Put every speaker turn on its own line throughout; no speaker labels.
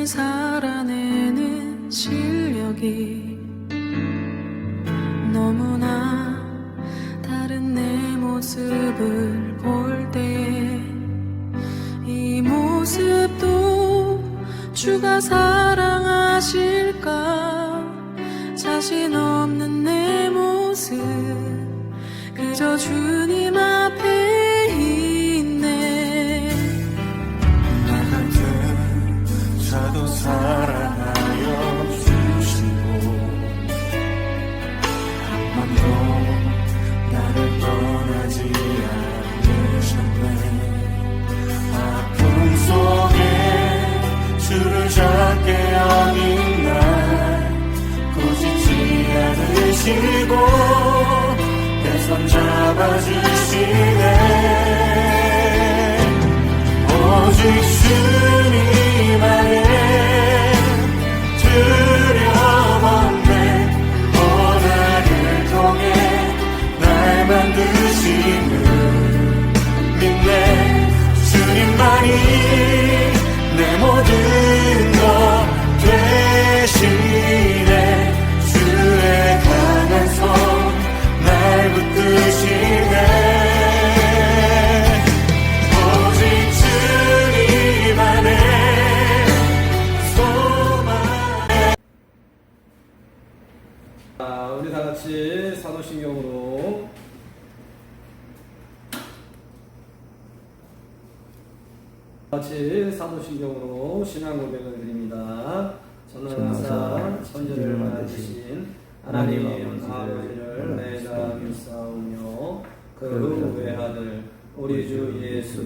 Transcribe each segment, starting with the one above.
살아내는 실력이 너무나 다른 내 모습을 볼 때에 이 모습도 주가 사랑하실까? 자신 없는 내 모습 그저 주님 앞에 있네.
나 같은 자도 사랑하여 주시고 한 번도 나를 떠나지 않으셨네. 아픔 속에 주를 잡게 여긴 날 꾸짖지 않으시고 내 손 잡아주시네. 오직 주님 안에 두려움 없네. 고난을 통해 날 만드시는 믿네. 주님만이 내 모든 것 되시네. 주의 강한 손 날 붙드시네. 오직 주님 안에 소망해.
자, 우리 다 같이 사도신경으로 신앙 고백을 드립니다. 저는 항상 천지를 만드신 하나님 아버지를 내가 믿사오며 그 외아들 우리 주 예수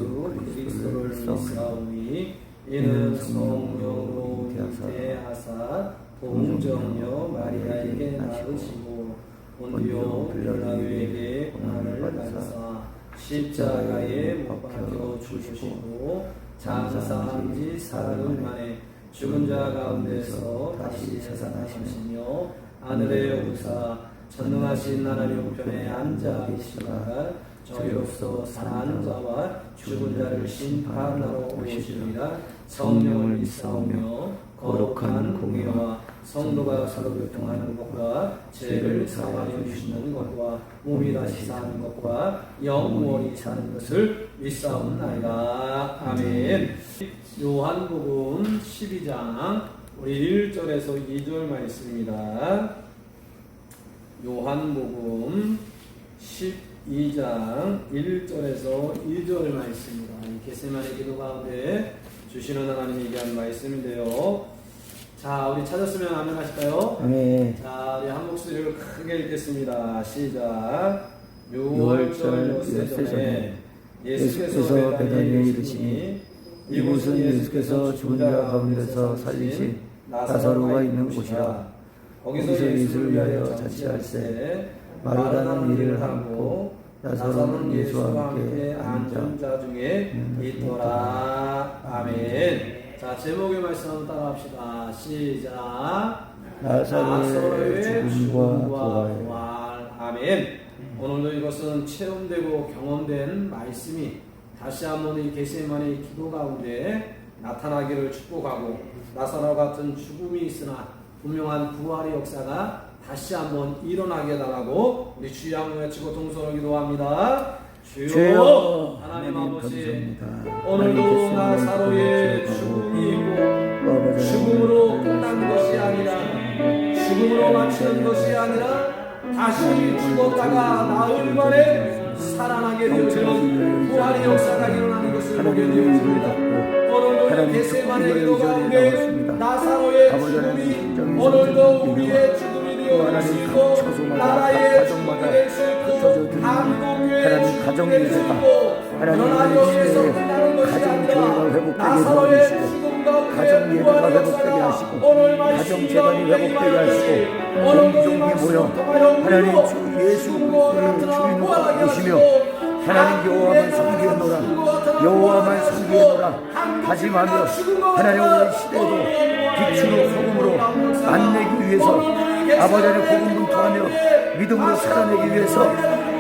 그리스도를 믿사오니 이는 성령으로 잉태하사 동정녀 마리아에게 낳으시고 본디오 빌라도에게 고난을 받으사 십자가에 못 박혀 죽으시고 장사한 지 사흘 만에 죽은 자 가운데서 다시 살아나시며 하늘에 오르사 전능하신 하나님 우편에 앉아 계시다가 저희로서 사는 자와 죽은 자를 심판하러 오시리라. 성령을 믿사오며 거룩한 공예와 성도가 서로 교통하는 것과 죄를 사하여 주시는 것과 몸이 다시 사는 것과 영원히 사는 것을 믿사옵나이다. 아멘. 요한복음 12장 우리 1절에서 2절 말씀입니다. 요한복음 12장 1절에서 2절 말씀입니다. 겟세마네 기도 가운데 주시는 하나님의 얘기한 말씀인데요. 자, 우리 찾았으면 아멘 하실까요?
아멘.
자, 우리 한 목소리를 크게 읽겠습니다. 시작. 6월절 요새 전에 예수께서 베다니에 이르시니 이곳은 예수께서 죽은 자 가운데서 살리신 나사로가 있는 곳이라. 거기서 예수를 위하여 자취할세 마르다는 일을 하고 나사로는 예수와 함께 앉은 자 중에 있더라. 아멘. 자, 제목의 말씀 한번 따라합시다. 시작. 나사로의 죽음과 부활. 아멘. 오늘도 이것은 체험되고 경험된 말씀이 다시 한번 이 겟세마네 기도 가운데 나타나기를 축복하고 나사로 같은 죽음이 있으나 분명한 부활의 역사가 다시 한번 일어나게 해달라고 우리 주여 한번 외치고 동서로 기도합니다. 주여 하나님 아버지, 오늘도 나사로의 죽음이 있고 죽음으로 끝난 것이 아니라 죽음으로 마치는 것이 아니라 다시 죽었다가 나흘 만에 살아나게 되어지는 부활의 역사가 일어나는 것을 보게 되었습니다. 오늘도 겟세마네 기도 가운데 나사로의 죽음이 오늘도 우리의 죽음이 되어지고 나라의 죽음이 될 수 있고 한국교회의 죽음이 될 수 있고 그러나 여기에서 끝나는 것이 아니라 나사로의 죽음 가운데 부활의 역사가 오늘 말씀
가정재단이 회복되게 하시고 온 종이 모여 하나님 주 예수 그리스도를 주인으로 모시며 하나님 여호와만 섬기노라 여호와만 섬기노라 다짐하며 하나님 오늘 시대에도 빛으로 소금으로 안내기 위해서 아버지 안에 복음을 통하며 믿음으로 살아내기 위해서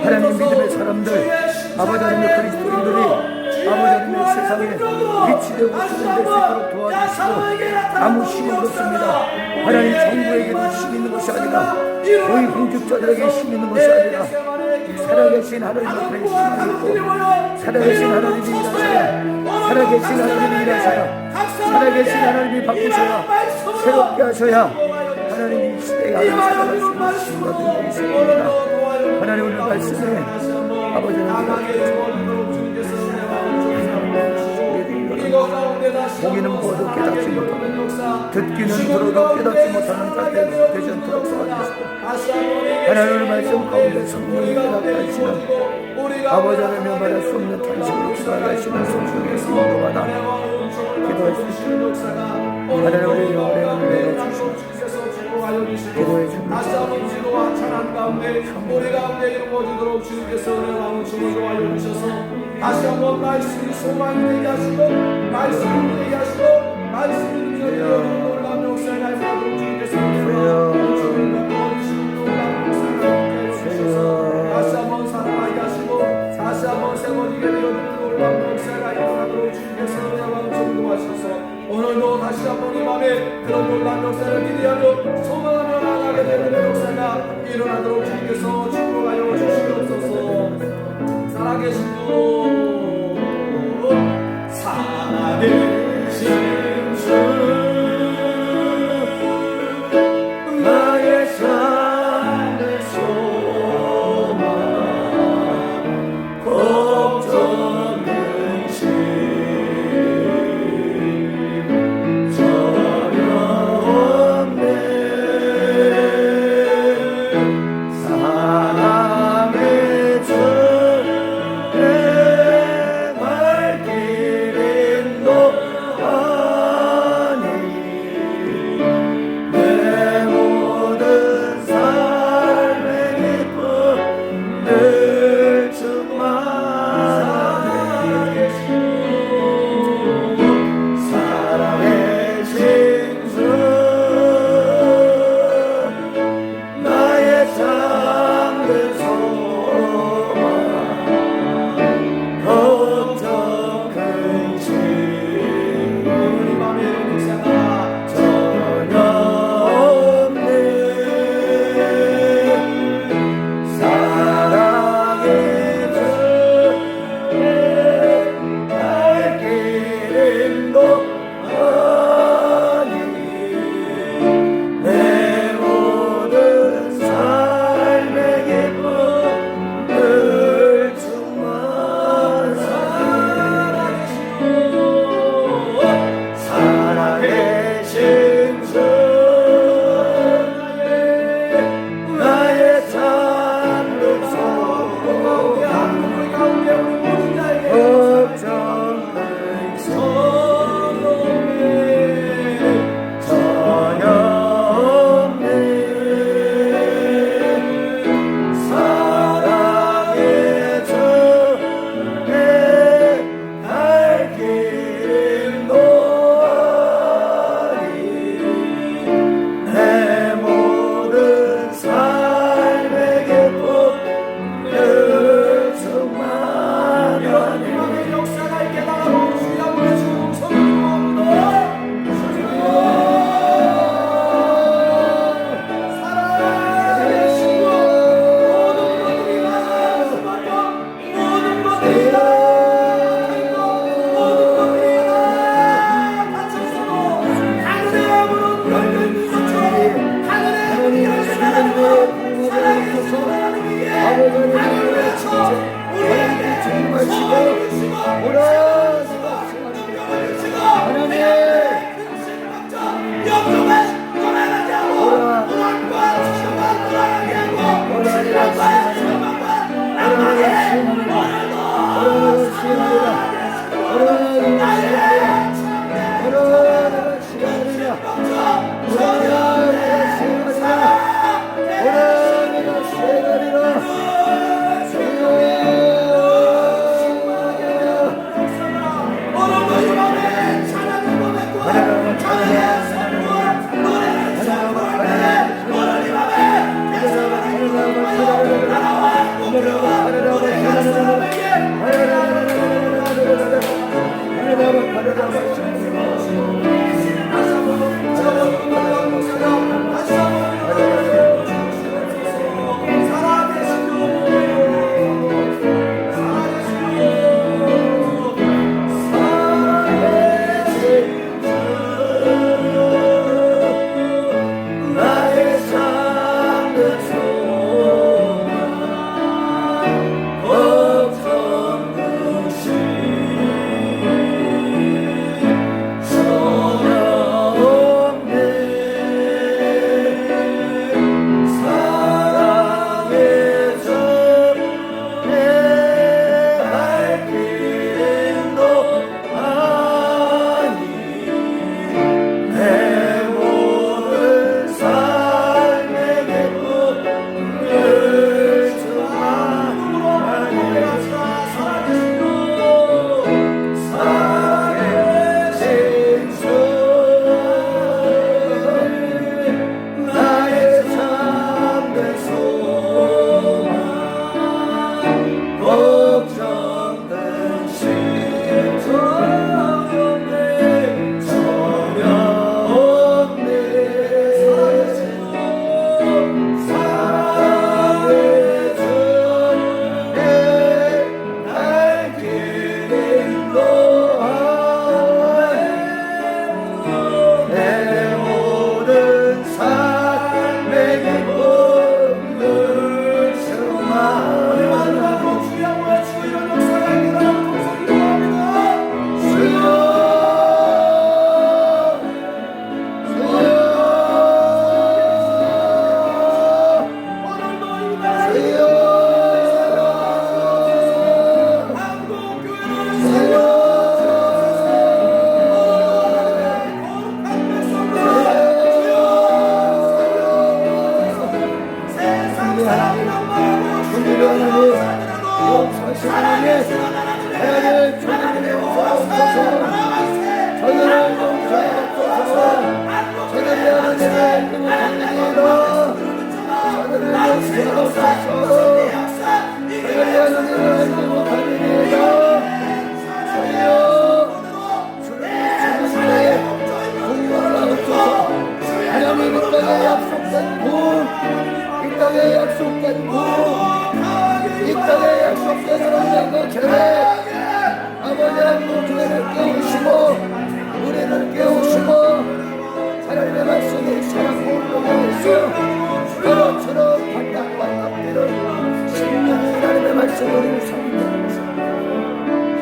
하나님 믿음의 사람들 아버지 하나님의 그리스도인들이 아버지 하나님의 세상에 치료되고 수련될 수 있도록 도와주시고 아무 힘이 없습니다. 하나님 정부에게도 힘 있는 것이 아니라 고위 공직자들에게 힘 있는 것이 아니라 살아계신 하나님 앞에 힘이 있고 살아계신 하나님이 일하셔야 살아계신 하나님이 일하셔야 살아계신 하나님이 바꾸셔야 새롭게 하셔야 하나님 이 시대에 하나님 살아갈 수 있는 힘과 능력이 있습니다. 하나님 오늘 말씀에 아버지는 보기는 모두 깨닫지 못하고 듣기는 들어도 깨닫지 못하는 자들 되지 않도록 도와주시고 하나님의 말씀 가운데 성령이 깨닫게 하시는 아버지 하나님 말할 수 없는 탄식으로 기도하시는 성령의 인도받아 기도할 수 있도록 하나님 우리 영혼의 은혜를 내려주시고 기도해 줍니다.
다시 한번 지도와 찬양 가운데 우리 가운데 이루어지도록 주님께서 은혜 마음을 주물러 알려주셔서 다시 한번 말씀이 소망이 되게 하시고 말씀이 되게 하시고 말씀이 되게 하시고 놀라운 역사에 날마도록 주님께서 주님과 거리시는 놀라운 역사에 해주셔서 다시 한번 살아나게 하시고 다시 한번 세워지게 되어지는 놀라운 역사가 일어나도록 주님께서 은혜 마음을 주물러하셔서 오늘도 다시 한번 이 밤에 그런 놀라운 역사를 기대하며 소망하며 나아가게 되는 역사가 일어나도록 주님께서 축복하여 주시옵소서. 살아계신 분 살아계신 주 나의 삶의 소망 걱정 근심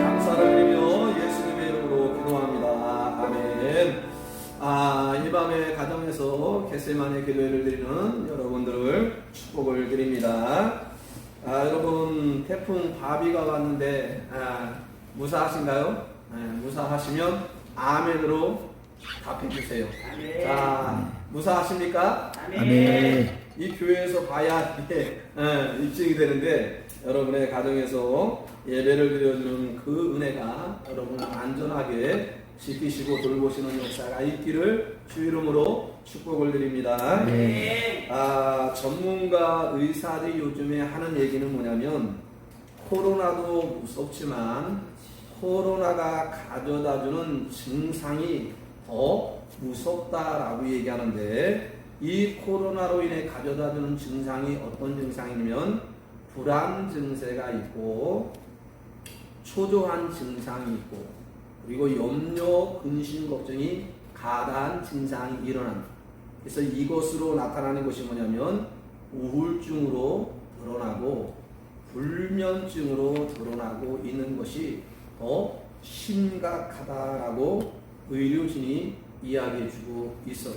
감사를 드리며 예수님의 이름으로 기도합니다. 아멘. 이 밤에 가정에서 겟세마네 기도회를 드리는 여러분들을 축복을 드립니다. 여러분 태풍 바비가 왔는데 무사하신가요? 무사하시면 아멘으로 답해주세요. 자, 무사하십니까?
아멘.
이 교회에서 봐야 이게 입증이 되는데 여러분의 가정에서 예배를 드려주는 그 은혜가 여러분을 안전하게 지키시고 돌보시는 역사가 있기를 주 이름으로 축복을 드립니다. 전문가 의사들이 요즘에 하는 얘기는 뭐냐면 코로나도 무섭지만 코로나가 가져다주는 증상이 더 무섭다라고 얘기하는데 이 코로나로 인해 가져다주는 증상이 어떤 증상이냐면 불안 증세가 있고 초조한 증상이 있고 그리고 염려, 근심, 걱정이 가다한 증상이 일어난다. 그래서 이것으로 나타나는 것이 뭐냐면 우울증으로 드러나고 불면증으로 드러나고 있는 것이 더 심각하다라고 의료진이 이야기해주고 있어요.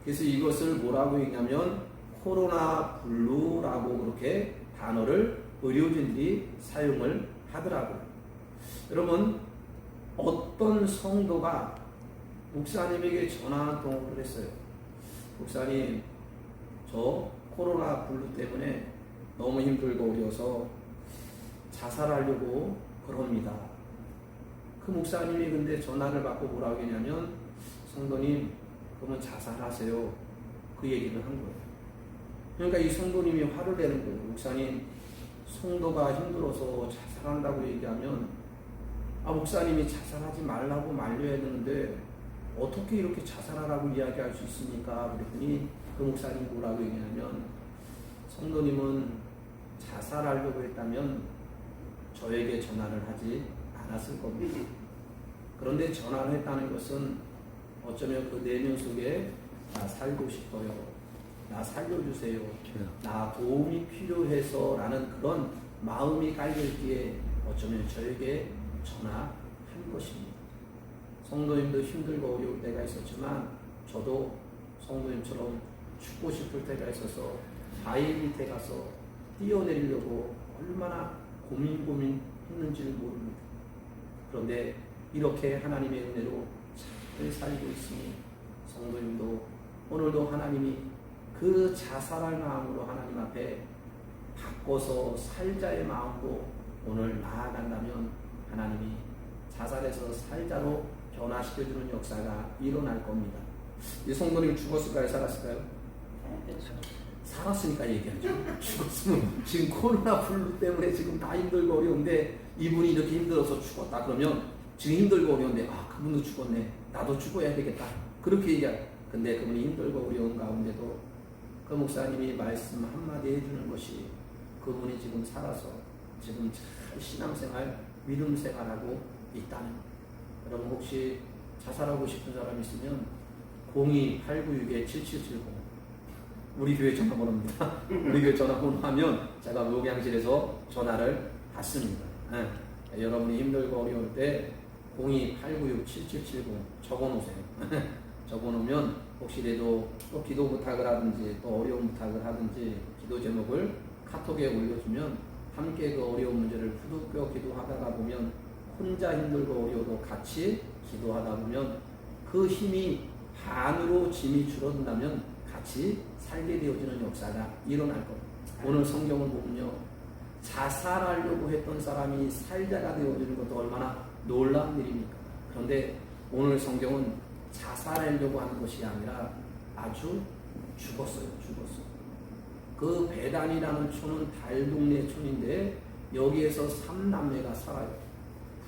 그래서 이것을 뭐라고 얘기하면 코로나 블루라고 그렇게 단어를 의료진들이 사용을 하더라고요. 여러분 어떤 성도가 목사님에게 전화 한 통을 했어요. 목사님, 저 코로나 블루 때문에 너무 힘들고 어려서 자살하려고 그럽니다. 그 목사님이 근데 전화를 받고 뭐라고 했냐면 성도님 그러면 자살하세요. 그 얘기를 한 거예요. 그러니까 이 성도님이 화를 내는 거예요. 목사님, 성도가 힘들어서 자살한다고 얘기하면 목사님이 자살하지 말라고 말려야 되는데 어떻게 이렇게 자살하라고 이야기할 수 있습니까? 그랬더니 그 목사님이 뭐라고 얘기하냐면, 성도님은 자살하려고 했다면 저에게 전화를 하지 않았을 겁니다. 그런데 전화를 했다는 것은 어쩌면 그 내면 속에 나 살고 싶어요, 나 살려주세요, 나 도움이 필요해서 라는 그런 마음이 깔려있기에 어쩌면 저에게 전화한 것입니다. 성도님도 힘들고 어려울 때가 있었지만 저도 성도님처럼 죽고 싶을 때가 있어서 바위 밑에 가서 뛰어내리려고 얼마나 고민했는지를 모릅니다. 그런데 이렇게 하나님의 은혜로 잘 살고 있으니 성도님도 오늘도 하나님이 그 자살할 마음으로 하나님 앞에 바꿔서 살자의 마음으로 오늘 나아간다면 하나님이 자살해서 살자로 변화시켜주는 역사가 일어날 겁니다. 이 성도님 죽었을까요? 살았을까요? 살았으니까 얘기하죠. 죽었으면 지금 코로나 블루 때문에 지금 다 힘들고 어려운데 이분이 이렇게 힘들어서 죽었다 그러면 지금 힘들고 어려운데 그분도 죽었네, 나도 죽어야 되겠다, 그렇게 얘기하죠. 근데 그분이 힘들고 어려운 가운데도 그 목사님이 말씀 한마디 해주는 것이 그분이 지금 살아서 지금 잘 신앙생활, 믿음생활하고 있다는 것. 여러분 혹시 자살하고 싶은 사람 있으면 02-896-7770 우리 교회 전화번호입니다. 우리 교회 전화번호 하면 제가 목양실에서 전화를 받습니다. 여러분이 힘들고 어려울 때 02-896-7770 적어놓으세요. 적어놓으면 혹시라도 또 기도 부탁을 하든지 또 어려운 부탁을 하든지 기도 제목을 카톡에 올려주면 함께 그 어려운 문제를 부둥켜 기도하다가 보면 혼자 힘들고 어려워도 같이 기도하다 보면 그 힘이 반으로 짐이 줄어든다면 같이 살게 되어지는 역사가 일어날 겁니다. 오늘 성경을 보면요, 자살하려고 했던 사람이 살자가 되어지는 것도 얼마나 놀라운 일입니까? 그런데 오늘 성경은 자살하려고 하는 것이 아니라 아주 죽었어요. 그 베단이라는 촌은 달동네 촌인데 여기에서 3남매가 살아요.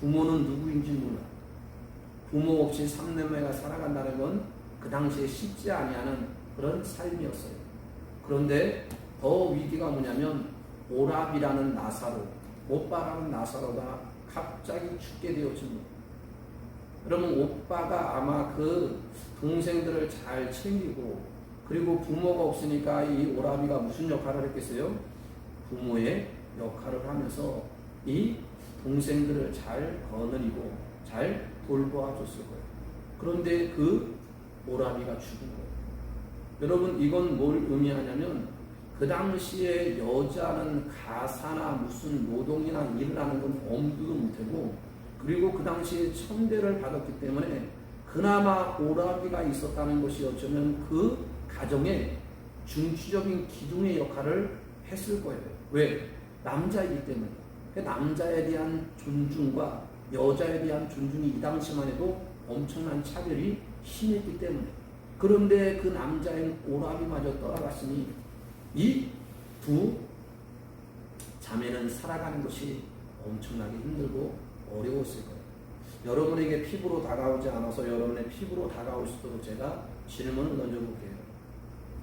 부모는 누구인지 몰라. 부모 없이 3남매가 살아간다는 건 그 당시에 쉽지 아니하는 그런 삶이었어요. 그런데 더 위기가 뭐냐면 오랍이라는 나사로, 오빠라는 나사로가 갑자기 죽게 되어집니다. 그러면 오빠가 아마 그 동생들을 잘 챙기고, 그리고 부모가 없으니까 이 오라비가 무슨 역할을 했겠어요? 부모의 역할을 하면서 이 동생들을 잘 거느리고 잘 돌보아줬을 거예요. 그런데 그 오라비가 죽은 거예요. 여러분 이건 뭘 의미하냐면 그 당시에 여자는 가사나 무슨 노동이나 일을 하는 건 엄두도 못하고, 그리고 그 당시에 천대를 받았기 때문에 그나마 오라비가 있었다는 것이 어쩌면 그 가정의 중추적인 기둥의 역할을 했을 거예요. 왜? 남자이기 때문에. 그 남자에 대한 존중과 여자에 대한 존중이 이 당시만 해도 엄청난 차별이 심했기 때문에. 그런데 그 남자인 오라비마저 떠나갔으니 이 두 자매는 살아가는 것이 엄청나게 힘들고 어려웠을 거예요. 여러분에게 피부로 다가오지 않아서 여러분의 피부로 다가올 수 있도록 제가 질문을 던져볼게요.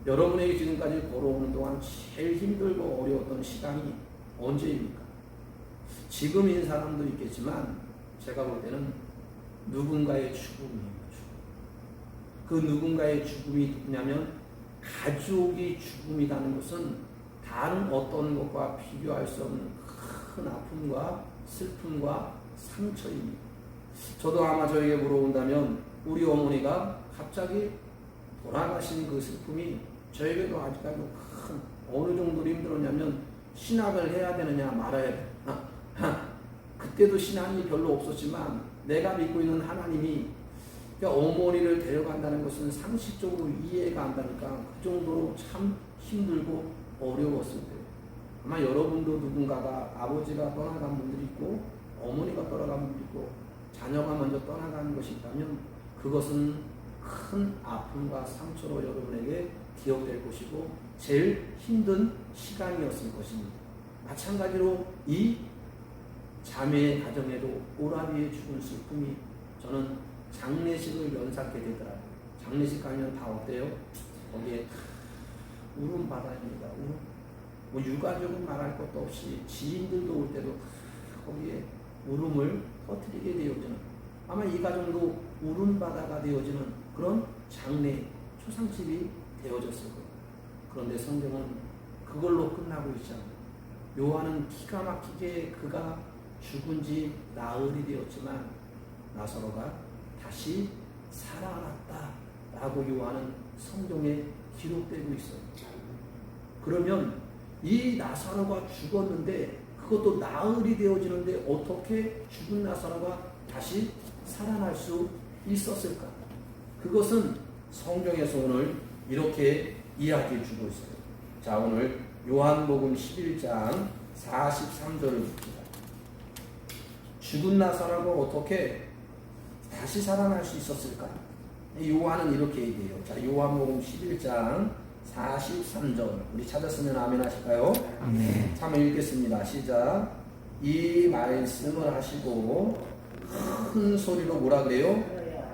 여러분에게 지금까지 걸어오는 동안 제일 힘들고 어려웠던 시간이 언제입니까? 지금인 사람도 있겠지만 제가 볼 때는 누군가의 죽음이에요. 그 누군가의 죽음이 누구냐면 가족이 죽음이라는 것은 다른 어떤 것과 비교할 수 없는 큰 아픔과 슬픔과 상처입니다. 저도 아마 저에게 물어본다면 우리 어머니가 갑자기 돌아가신 그 슬픔이 저에게도 아직까지 큰 어느 정도로 힘들었냐면 신학을 해야 되느냐 말아야 되느냐, 그때도 신앙이 별로 없었지만 내가 믿고 있는 하나님이 어머니를 데려간다는 것은 상식적으로 이해가 안 가니까 그 정도로 참 힘들고 어려웠을 때 아마 여러분도 누군가가 아버지가 떠나간 분들이 있고 어머니가 떠나간 분들이 있고 자녀가 먼저 떠나가는 것이 있다면 그것은 큰 아픔과 상처로 여러분에게 기억될 것이고 제일 힘든 시간이었을 것입니다. 마찬가지로 이 자매의 가정에도 오라비의 죽은 슬픔이 저는 장례식을 연상하게 되더라고요. 장례식 가면 다 어때요? 거기에 울음바다입니다. 뭐 유가족은 말할 것도 없이 지인들도 올 때도 거기에 울음을 터뜨리게 되어지는, 아마 이 가정도 울음바다가 되어지는 그런 장례 초상집이 되어졌을 거예요. 그런데 성경은 그걸로 끝나고 있지 않아요. 요한은 기가 막히게 그가 죽은 지 나흘이 되었지만 나사로가 다시 살아났다 라고 요한은 성경에 기록되고 있어요. 그러면 이 나사로가 죽었는데 그것도 나흘이 되어지는데 어떻게 죽은 나사로가 다시 살아날 수 있었을까? 그것은 성경에서 오늘 이렇게 이야기해 주고 있어요. 자, 오늘 요한복음 11장 43절을 봅니다. 죽은 나사로가 어떻게 다시 살아날 수 있었을까? 요한은 이렇게 얘기해요. 자, 요한복음 11장 43절. 우리 찾았으면 아멘 하실까요?
아멘.
한번 읽겠습니다. 시작. 이 말씀을 하시고 큰 소리로 뭐라 그래요?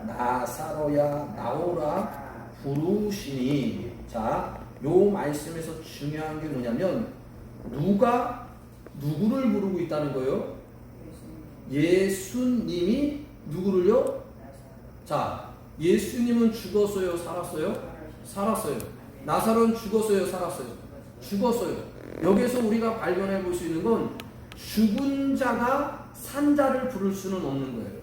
나사로야 나오라 부르시니. 자, 요 말씀에서 중요한 게 뭐냐면 누가 누구를 부르고 있다는 거예요? 예수님이 누구를요? 자, 예수님은 죽었어요? 살았어요? 살았어요. 나사로는 죽었어요? 살았어요? 죽었어요. 여기서 우리가 발견해 볼 수 있는 건 죽은 자가 산자를 부를 수는 없는 거예요.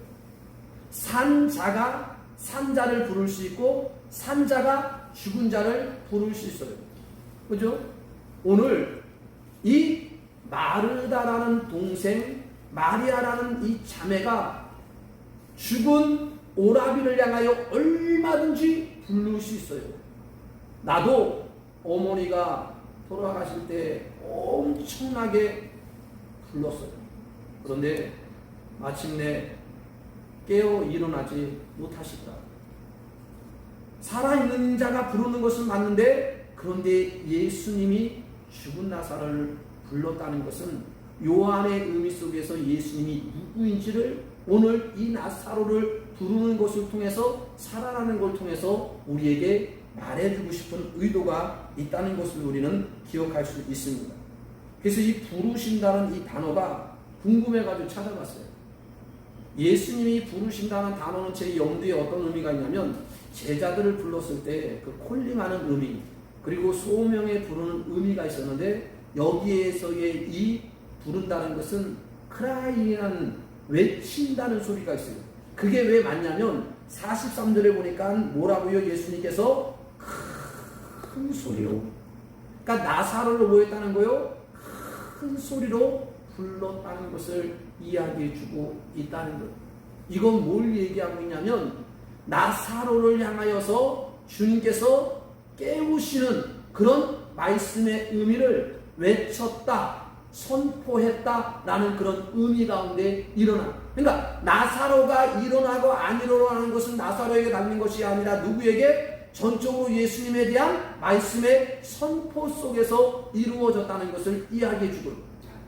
산자가 산자를 부를 수 있고 산자가 죽은 자를 부를 수 있어요. 그죠? 오늘 이 마르다라는 동생, 마리아라는 이 자매가 죽은 오라비를 향하여 얼마든지 부를 수 있어요. 나도 어머니가 돌아가실 때 엄청나게 불렀어요. 그런데 마침내 깨어 일어나지 못하시더라. 살아있는 자가 부르는 것은 맞는데, 그런데 예수님이 죽은 나사로를 불렀다는 것은 요한의 의미 속에서 예수님이 누구인지를 오늘 이 나사로를 부르는 것을 통해서, 살아나는 걸 통해서 우리에게 말해주고 싶은 의도가 있다는 것을 우리는 기억할 수 있습니다. 그래서 이 부르신다는 이 단어가 궁금해가지고 찾아봤어요. 예수님이 부르신다는 단어는 제 염두에 어떤 의미가 있냐면, 제자들을 불렀을 때 그 콜링하는 의미, 그리고 소명에 부르는 의미가 있었는데, 여기에서의 이 부른다는 것은 크라이라는 외친다는 소리가 있어요. 그게 왜 맞냐면 43절에 보니까 뭐라고요? 예수님께서 큰 소리로, 그러니까 나사로를 뭐 했다는 거요? 큰 소리로 불렀다는 것을 이야기해 주고 있다는 거예요. 이건 뭘 얘기하고 있냐면, 나사로를 향하여서 주님께서 깨우시는 그런 말씀의 의미를 외쳤다, 선포했다라는 그런 의미 가운데 일어나. 그러니까 나사로가 일어나고 안 일어나는 것은 나사로에게 달린 것이 아니라 누구에게? 전적으로 예수님에 대한 말씀의 선포 속에서 이루어졌다는 것을 이야기해 주고,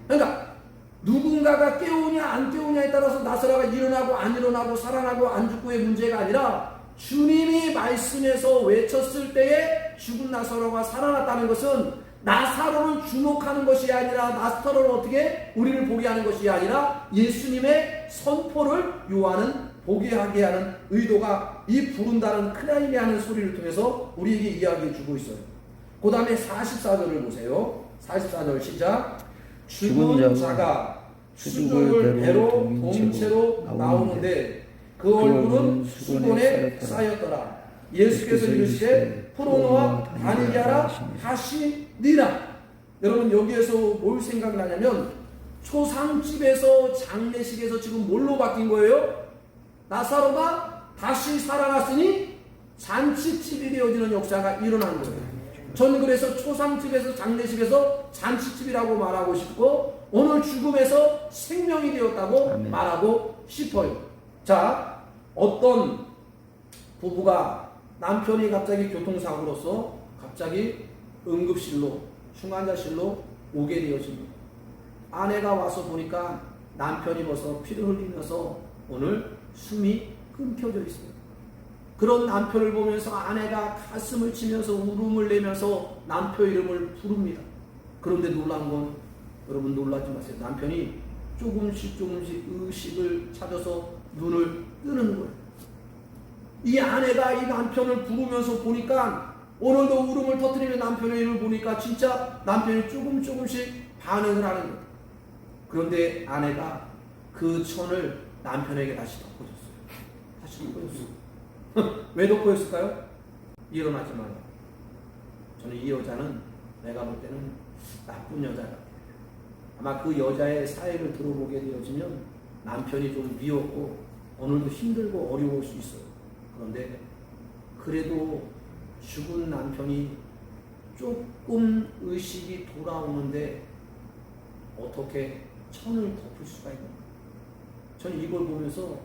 그러니까 누군가가 깨우냐 안 깨우냐에 따라서 나사로가 일어나고 안 일어나고 살아나고 안 죽고의 문제가 아니라, 주님이 말씀에서 외쳤을 때에 죽은 나사로가 살아났다는 것은 나사로를 주목하는 것이 아니라, 나사로를 어떻게 우리를 보게 하는 것이 아니라 예수님의 선포를 요한은 보게 하게 하는 의도가 이 부른다는 크라임이 하는 소리를 통해서 우리에게 이야기해 주고 있어요. 그 다음에 44절을 보세요. 44절 시작. 죽은 자가 수족을 배로 동체로 나오는데 그 얼굴은 수건에 쌓였더라. 예수께서 이르시되 포로노와 다니게 하라 하시니라. 여러분, 여기에서 뭘 생각나냐면, 초상집에서 장례식에서 지금 뭘로 바뀐 거예요? 나사로가 다시 살아났으니 잔치집이 되어지는 역사가 일어난 거예요. 저는 그래서 초상집에서 장례식에서 잔치집이라고 말하고 싶고, 오늘 죽음에서 생명이 되었다고 말하고 싶어요. 자, 어떤 부부가 남편이 갑자기 교통사고로서 갑자기 응급실로, 중환자실로 오게 되어집니다. 아내가 와서 보니까 남편이 벌써 피를 흘리면서 오늘 숨이 끊겨져 있어요. 그런 남편을 보면서 아내가 가슴을 치면서 울음을 내면서 남편 이름을 부릅니다. 그런데 놀란 건 여러분 놀라지 마세요. 남편이 조금씩 의식을 찾아서 눈을 뜨는 거예요. 이 아내가 이 남편을 부르면서 보니까 오늘도 울음을 터뜨리는 남편의 이름을 보니까 진짜 남편이 조금씩 반응을 하는 거예요. 그런데 아내가 그 천을 남편에게 다시 덮어줬어요. 다시 덮어줬어요. 왜 덮어줬을까요? 일어나지 마라. 저는 이 여자는 내가 볼 때는 나쁜 여자 같아요. 아마 그 여자의 사회를 들어보게 되어지면 남편이 좀 미웠고 오늘도 힘들고 어려울 수 있어요. 그런데 그래도 죽은 남편이 조금 의식이 돌아오는데 어떻게 천을 덮을 수가 있는가? 저는 이걸 보면서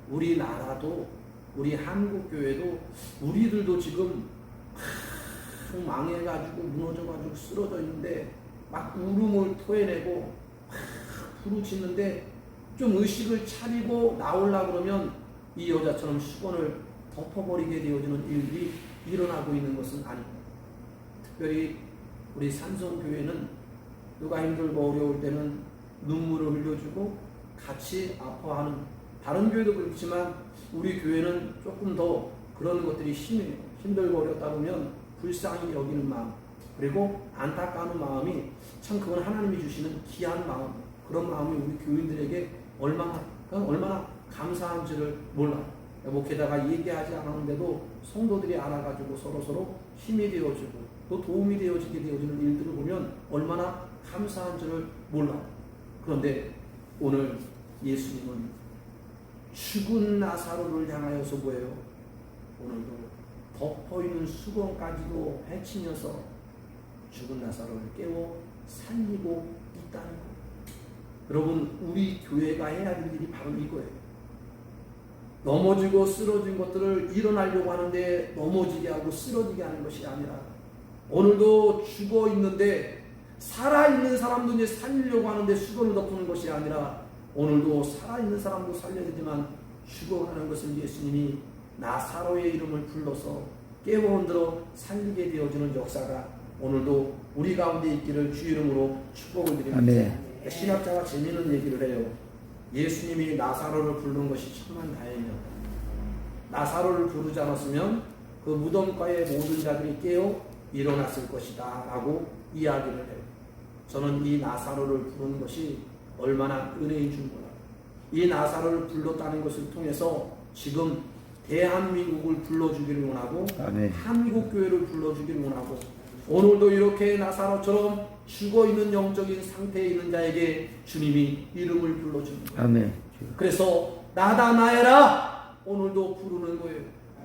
우리나라도 우리 한국교회도 우리들도 지금 망해가지고 무너져가지고 쓰러져 있는데 막 울음을 토해내고 막 부르짖는데 좀 의식을 차리고 나오려고 그러면 이 여자처럼 수건을 덮어버리게 되어지는 일이 일어나고 있는 것은 아닙니다. 특별히 우리 산성교회는 누가 힘들고 어려울 때는 눈물을 흘려주고 같이 아파하는, 다른 교회도 그렇지만 우리 교회는 조금 더 그런 것들이 심해요. 힘들고 어렵다 보면 불쌍히 여기는 마음, 그리고 안타까운 마음이 참 그건 하나님이 주시는 귀한 마음, 그런 마음이 우리 교인들에게 얼마나 감사한지를 몰라요. 게다가 얘기하지 않았는데도 성도들이 알아가지고 서로 힘이 되어지고 또 도움이 되어지게 되어지는 일들을 보면 얼마나 감사한지를 몰라요. 그런데 오늘 예수님은 죽은 나사로를 향하여서 뭐예요? 오늘도 덮어있는 수건까지도 헤치면서 죽은 나사로를 깨워 살리고 있다는 거예요. 여러분, 우리 교회가 해야 할 일이 바로 이거예요. 넘어지고 쓰러진 것들을 일어나려고 하는데 넘어지게 하고 쓰러지게 하는 것이 아니라 오늘도 죽어 있는데 살아있는 사람도 이제 살리려고 하는데 수건을 덮는 것이 아니라 오늘도 살아있는 사람도 살려야 되지만 죽어가는 것은 예수님이 나사로의 이름을 불러서 깨워 흔들어 살리게 되어지는 역사가 오늘도 우리 가운데 있기를 주 이름으로 축복을 드립니다.
아멘.
신학자가 재미있는 얘기를 해요. 예수님이 나사로를 부른 것이 천만 다행이었다. 나사로를 부르지 않았으면 그 무덤가의 모든 자들이 깨어 일어났을 것이다 라고 이야기를 해요. 저는 이 나사로를 부르는 것이 얼마나 은혜인 줄 몰라요. 이 나사로를 불렀다는 것을 통해서 지금 대한민국을 불러주기를 원하고
아멘.
한국교회를 불러주기를 원하고 오늘도 이렇게 나사로처럼 죽어있는 영적인 상태에 있는 자에게 주님이 이름을 불러줍니다.
아멘.
그래서 나다나엘아 오늘도 부르는 거예요.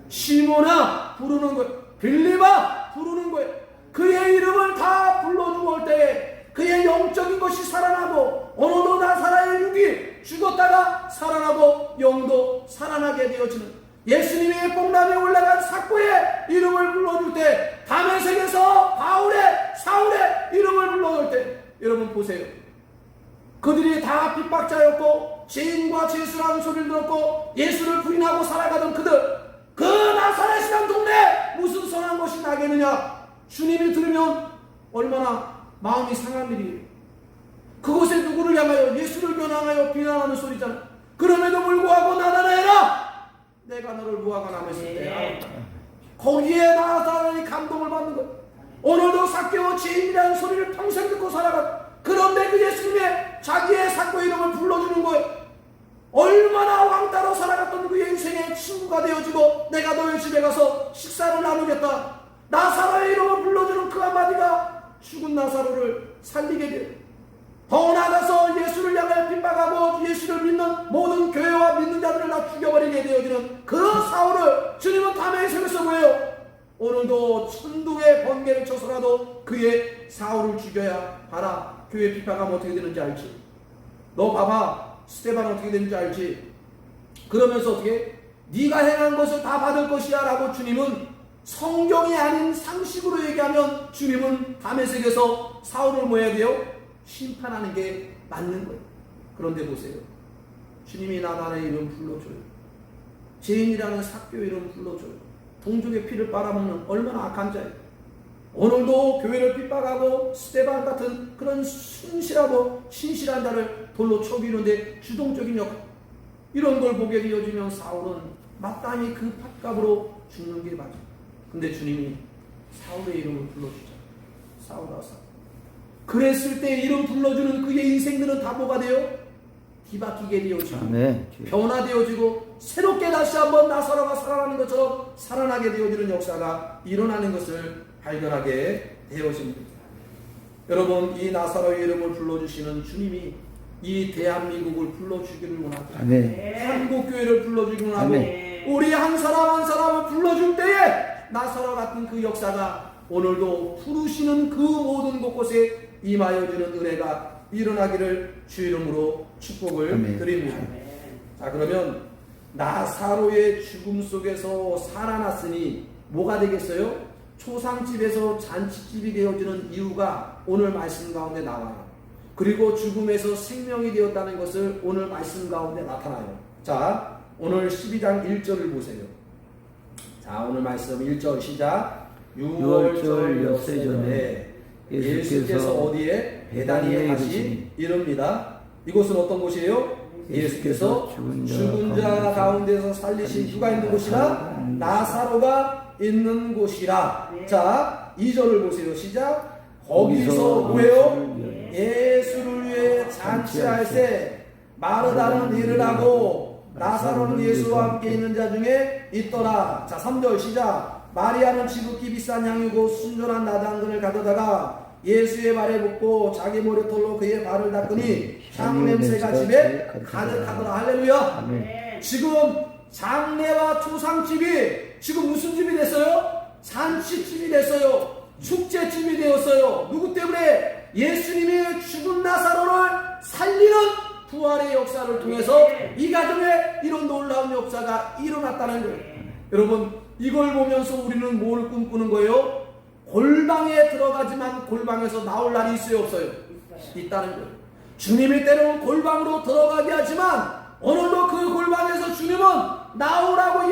시몬아 부르는 거예요. 빌립아 부르는 거예요. 그의 이름을 다 불러주고 때 그의 영적인 것이 살아나고 오늘도 나사로의 육이 죽었다가 살아나고 영도 살아나게 되어지는 예수님의 뽕남에 올라간 삭고의 이름을 불러줄 때 다메섹에서 사울의 이름을 불러줄 때 여러분 보세요. 그들이 다 핍박자였고 죄인과 죄수라는 소리를 들었고 예수를 부인하고 살아가던 그 나사렛이라는 동네에 무슨 선한 것이 나겠느냐. 주님이 들으면 얼마나 마음이 상한 일이에요. 그곳에 누구를 향하여 예수를 겨냥하여 비난하는 소리잖아. 그럼에도 불구하고 나다나엘아 내가 너를 무화과 나무에서 떼어 거기에 나사렛이 감동을 받는 것. 오늘도 삭개오 죄인이라는 소리를 평생 듣고 살아가. 그런데 그 예수님의 자기의 삭고의 이름을 불러주는 거예요. 얼마나 왕따로 살아갔던 그의 인생의 친구가 되어지고 내가 너의 집에 가서 식사를 나누겠다. 나사로의 이름을 불러주는 그 한마디가 죽은 나사로를 살리게 돼요. 더 나아가서 예수를 향하여 핍박하고 예수를 믿는 모든 교회와 믿는 자들을 다 죽여버리게 되어지는 그 사울을 주님은 다메섹에서 뭐예요? 오늘도 천둥의 번개를 쳐서라도 그의 사울을 죽여야 하라. 교회 핍박하면 어떻게 되는지 알지? 너 봐봐 스데반 어떻게 되는지 알지? 그러면서 어떻게? 네가 행한 것을 다 받을 것이야 라고 주님은 성경이 아닌 상식으로 얘기하면 주님은 다메섹에서 사울을 뭐 해야 돼요? 심판하는 게 맞는 거예요.
그런데 보세요. 주님이 나단의 이름 불러줘요. 죄인이라는 삭교 이름 불러줘요. 동족의 피를 빨아먹는 얼마나 악한 자예요. 오늘도 교회를 핍박하고 스테반 같은 그런 순실하고 신실한 자를 돌로 쳐비는데 주동적인 역할, 이런 걸 보게 되어지면 사울은 마땅히 그 팥값으로 죽는 게 맞아요. 근데 주님이 사울의 이름을 불러주자. 사울아 사울. 그랬을 때 이름 불러주는 그의 인생들은 다 뭐가 돼요? 뒤바뀌게 되어지고 변화되어지고 새롭게 다시 한번 나사로가 살아나는 것처럼 살아나게 되어지는 역사가 일어나는 것을 발견하게 되어집니다. 여러분, 이 나사로의 이름을 불러주시는 주님이 이 대한민국을 불러주기를 원하고 한국교회를 불러주기를 원하고 우리 한 사람 한 사람을 불러줄 때에 나사로 같은 그 역사가 오늘도 부르시는 그 모든 곳곳에 임하여지는 은혜가 일어나기를 주 이름으로 축복을 드립니다. 자, 그러면 나사로의 죽음 속에서 살아났으니 뭐가 되겠어요? 초상집에서 잔치집이 되어지는 이유가 오늘 말씀 가운데 나와요. 그리고 죽음에서 생명이 되었다는 것을 오늘 말씀 가운데 나타나요. 자, 오늘 12장 1절을 보세요. 자, 오늘 말씀 1절 시작. 6월절 엿새 전에 예수께서 어디에? 베다니에 다시 이릅니다. 이곳은 어떤 곳이에요? 예수께서 죽은 자 가운데서 살리신 누가 있는 곳이라? 나사로가 있는 곳이라. 자, 2절을 보세요. 시작. 거기서 뭐예요? 예수를 위해 잔치할세 마르다는 일을 하고 나사로는 예수와 함께 있는 자 중에 있더라. 자, 3절 시작. 마리아는 지극히 비싼 향유고 순전한 나당근을 가져다가 예수의 발에 붓고 자기 머리털로 그의 발을 닦으니 향 냄새가 집에 가득하더라. 할렐루야. 지금 장례와 초상집이 지금 무슨 집이 됐어요? 잔치집이 됐어요. 축제집이 되었어요. 누구 때문에? 예수님이 죽은 나사로를 살리는 부활의 역사를 통해서 이 가정에 이런 놀라운 역사가 일어났다는 거예요. 여러분, 이걸 보면서 우리는 뭘 꿈꾸는 거예요? 골방에 들어가지만 골방에서 나올 날이 있어요, 없어요? 있다는 거예요. 주님이 때로는 골방으로 들어가게 하지만 오늘도 그 골방에서 주님은 나오라고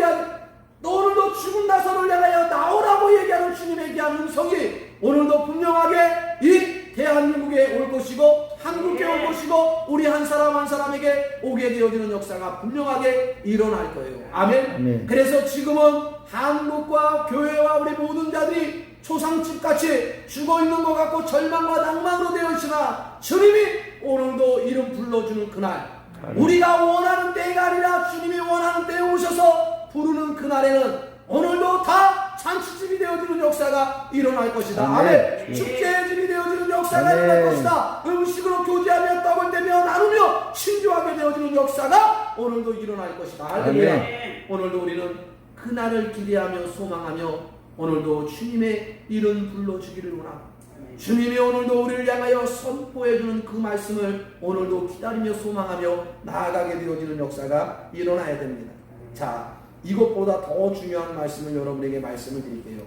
오늘도 죽은 나사로를 향하여 나오라고 얘기하는 주님의 귀한 음성이 오늘도 분명하게 이 대한민국에 올 것이고 한국에 올 것이고 우리 한 사람 한 사람에게 오게 되어지는 역사가 분명하게 일어날 거예요. 아멘. 그래서 지금은 한국과 교회와 우리 모든 자들이 초상집같이 죽어있는 것 같고 절망과 낭만으로 되어 있으나 주님이 오늘도 이름 불러주는 그날, 우리가 원하는 때가 아니라 주님이 원하는 때에 오셔서 부르는 그날에는 오늘도 다 잔치집이 되어지는 역사가 일어날 것이다. 아멘. 축제의 집이 되어지는 역사가 일어날 것이다. 음식으로 교제하며 떡을 떼며 나누며 친교하게 되어지는 역사가 오늘도 일어날 것이다. 할렐루야. 오늘도 우리는 그날을 기대하며 소망하며 오늘도 주님의 이름 불러주기를 원합니다. 주님이 오늘도 우리를 향하여 선포해주는 그 말씀을 오늘도 기다리며 소망하며 나아가게 되어지는 역사가 일어나야 됩니다. 자, 이것보다 더 중요한 말씀을 여러분에게 말씀을 드릴게요.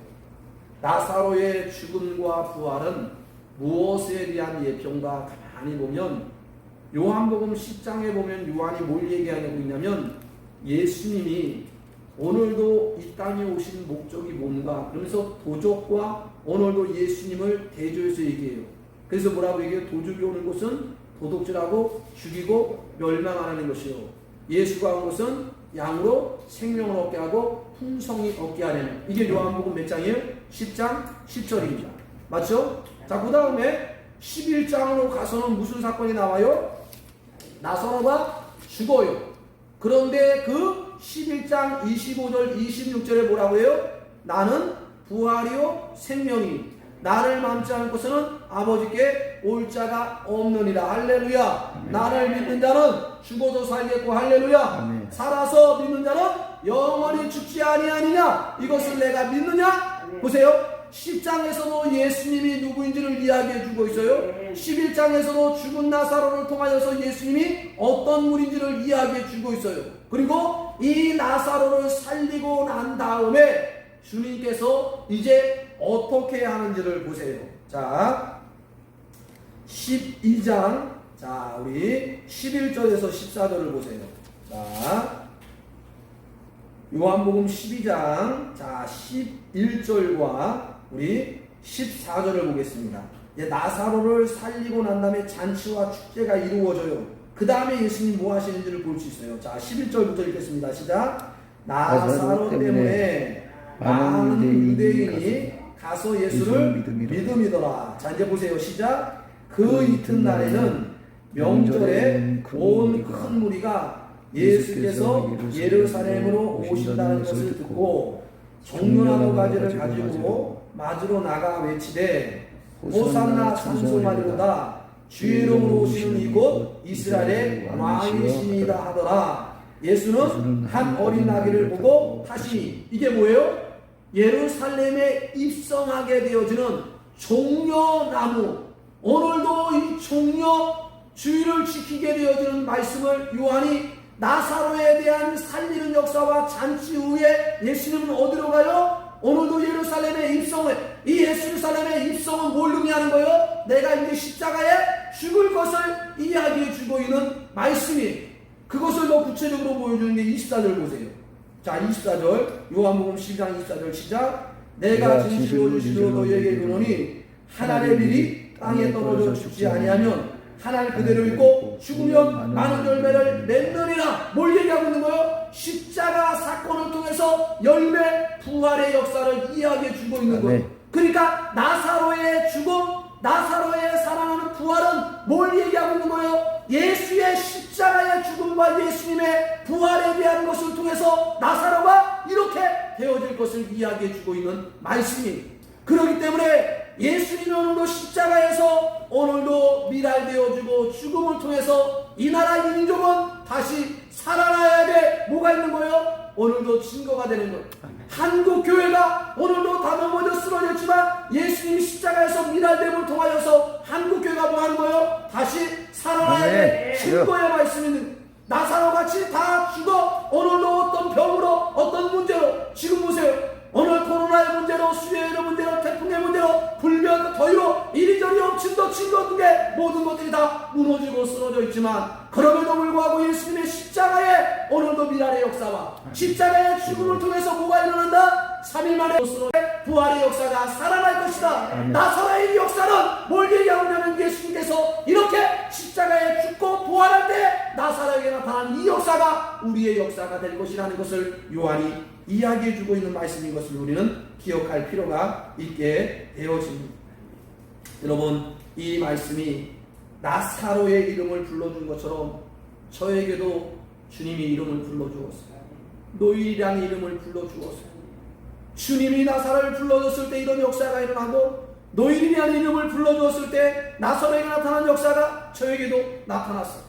나사로의 죽음과 부활은 무엇에 대한 예표인가 가만히 보면 요한복음 10장에 보면 요한이 뭘 얘기하고 있냐면 예수님이 오늘도 이 땅에 오신 목적이 뭔가 그러면서 도적과 오늘도 예수님을 대조해서 얘기해요. 그래서 뭐라고 얘기해요? 도적이 오는 것은 도둑질하고 죽이고 멸망하는 것이요, 예수가 온 것은 양으로 생명을 얻게 하고 풍성히 얻게 하려는, 이게 요한복음 몇 장이에요? 10장 10절입니다. 맞죠? 자, 그 다음에 11장으로 가서는 무슨 사건이 나와요? 나사로가 죽어요. 그런데 그 11장 25절 26절에 뭐라고 해요? 나는 부활이요 생명이 나를 맘지 않고서는 아버지께 올 자가 없느니라. 할렐루야. 나를 믿는 자는 죽어도 살겠고 할렐루야. 살아서 믿는 자는 영원히 죽지 아니하느냐. 이것을 내가 믿느냐? 보세요. 10장에서도 예수님이 누구인지를 이야기해 주고 있어요. 11장에서도 죽은 나사로를 통하여서 예수님이 어떤 분인지를 이야기해 주고 있어요. 그리고 이 나사로를 살리고 난 다음에 주님께서 이제 어떻게 하는지를 보세요. 자, 12장 자, 우리 11절에서 14절을 보세요. 자, 요한복음 12장 자 11절과 우리 14절을 보겠습니다. 나사로를 살리고 난 다음에 잔치와 축제가 이루어져요. 그 다음에 예수님 뭐 하시는지를 볼 수 있어요. 자, 11절부터 읽겠습니다. 시작. 나사로 때문에 많은 유대인이 가서 예수를 믿음이더라. 자, 이제 보세요. 시작. 그 이튿날에는 명절에 온 큰 무리가 예수께서 예루살렘으로 오신다는 것을 듣고 종려나무 가지를 가지고 맞으러 나가 외치되 호산나 찬송하리로다. 주의 이름으로 오시는 이곳 이스라엘의 왕이시니이다 하더라. 예수는 한 어린 아기를 보고 하시니, 이게 뭐예요? 예루살렘에 입성하게 되어지는 종려나무. 오늘도 이 종려 주의를 지키게 되어지는 말씀을 요한이 나사로에 대한 살리는 역사와 잔치 후에 예수님은 어디로 가요? 오늘도 예루살렘에 입성을, 이 예루살렘의 입성은 뭘 의미하는 거예요? 내가 이제 십자가에 죽을 것을 이야기해 주고 있는 말씀이, 그것을 더 구체적으로 보여주는 게 24절 보세요. 자, 24절 요한복음 12장 24절 시작. 내가 진실로 진실로 너희에게 이르노니 한 알의 밀이 땅에 떨어져 죽지 아니하면 한 알 그대로 있고 죽으면 많은 열매를 맺느니라. 뭘 얘기하고 있는 거예요? 십자가 사건을 통해서 열매 부활의 역사를 이야기해 주고 있는 거예요. 그러니까 나사로의 죽음, 나사로의 살아나는 부활은 뭘 얘기하고 있는 거예요? 예수의 십자가의 죽음과 예수님의 부활에 대한 것을 통해서 나사로가 이렇게 되어질 것을 이야기해 주고 있는 말씀이. 그렇기 때문에 예수님이 오늘도 십자가에서 오늘도 미랄되어지고 죽음을 통해서 이 나라 이 민족은 다시 살아나야 돼. 뭐가 있는 거예요? 오늘도 증거가 되는 거예요. 한국 교회가 오늘도 다 넘어져 쓰러졌지만 예수님이 십자가에서 미랄됨을 통하여서 한국 교회가 뭐 하는 거예요? 다시 살아나야 돼. 증거의 말씀이 있는, 나사로같이 다 죽어 오늘도 어떤 병으로 어떤 문제로, 지금 보세요. 오늘 코로나의 문제로, 수해의 문제로, 태풍의 문제로, 불변, 더위로 이리저리 엎친도 친도 게 모든 것들이 다 무너지고 쓰러져 있지만, 그럼에도 불구하고 예수님의 십자가에 오늘도 미랄의 역사와 십자가의 죽음을 통해서 뭐가 일어난다? 3일 만에 부활의 역사가 살아날 것이다. 나사로의 역사는 뭘 얘기하냐면 예수님께서 이렇게 십자가에 죽고 부활할 때 나사로에게 나타난 이 역사가 우리의 역사가 될 것이라는 것을 요한이 이야기해주고 있는 말씀인 것을 우리는 기억할 필요가 있게 되어집니다. 여러분, 이 말씀이 나사로의 이름을 불러준 것처럼 저에게도 주님이 이름을 불러주었어요. 노일이라는 이름을 불러주었어요. 주님이 나사로를 불러줬을 때 이런 역사가 일어나고, 노일이라는 이름을 불러주었을 때 나사로에게 나타난 역사가 저에게도 나타났어요.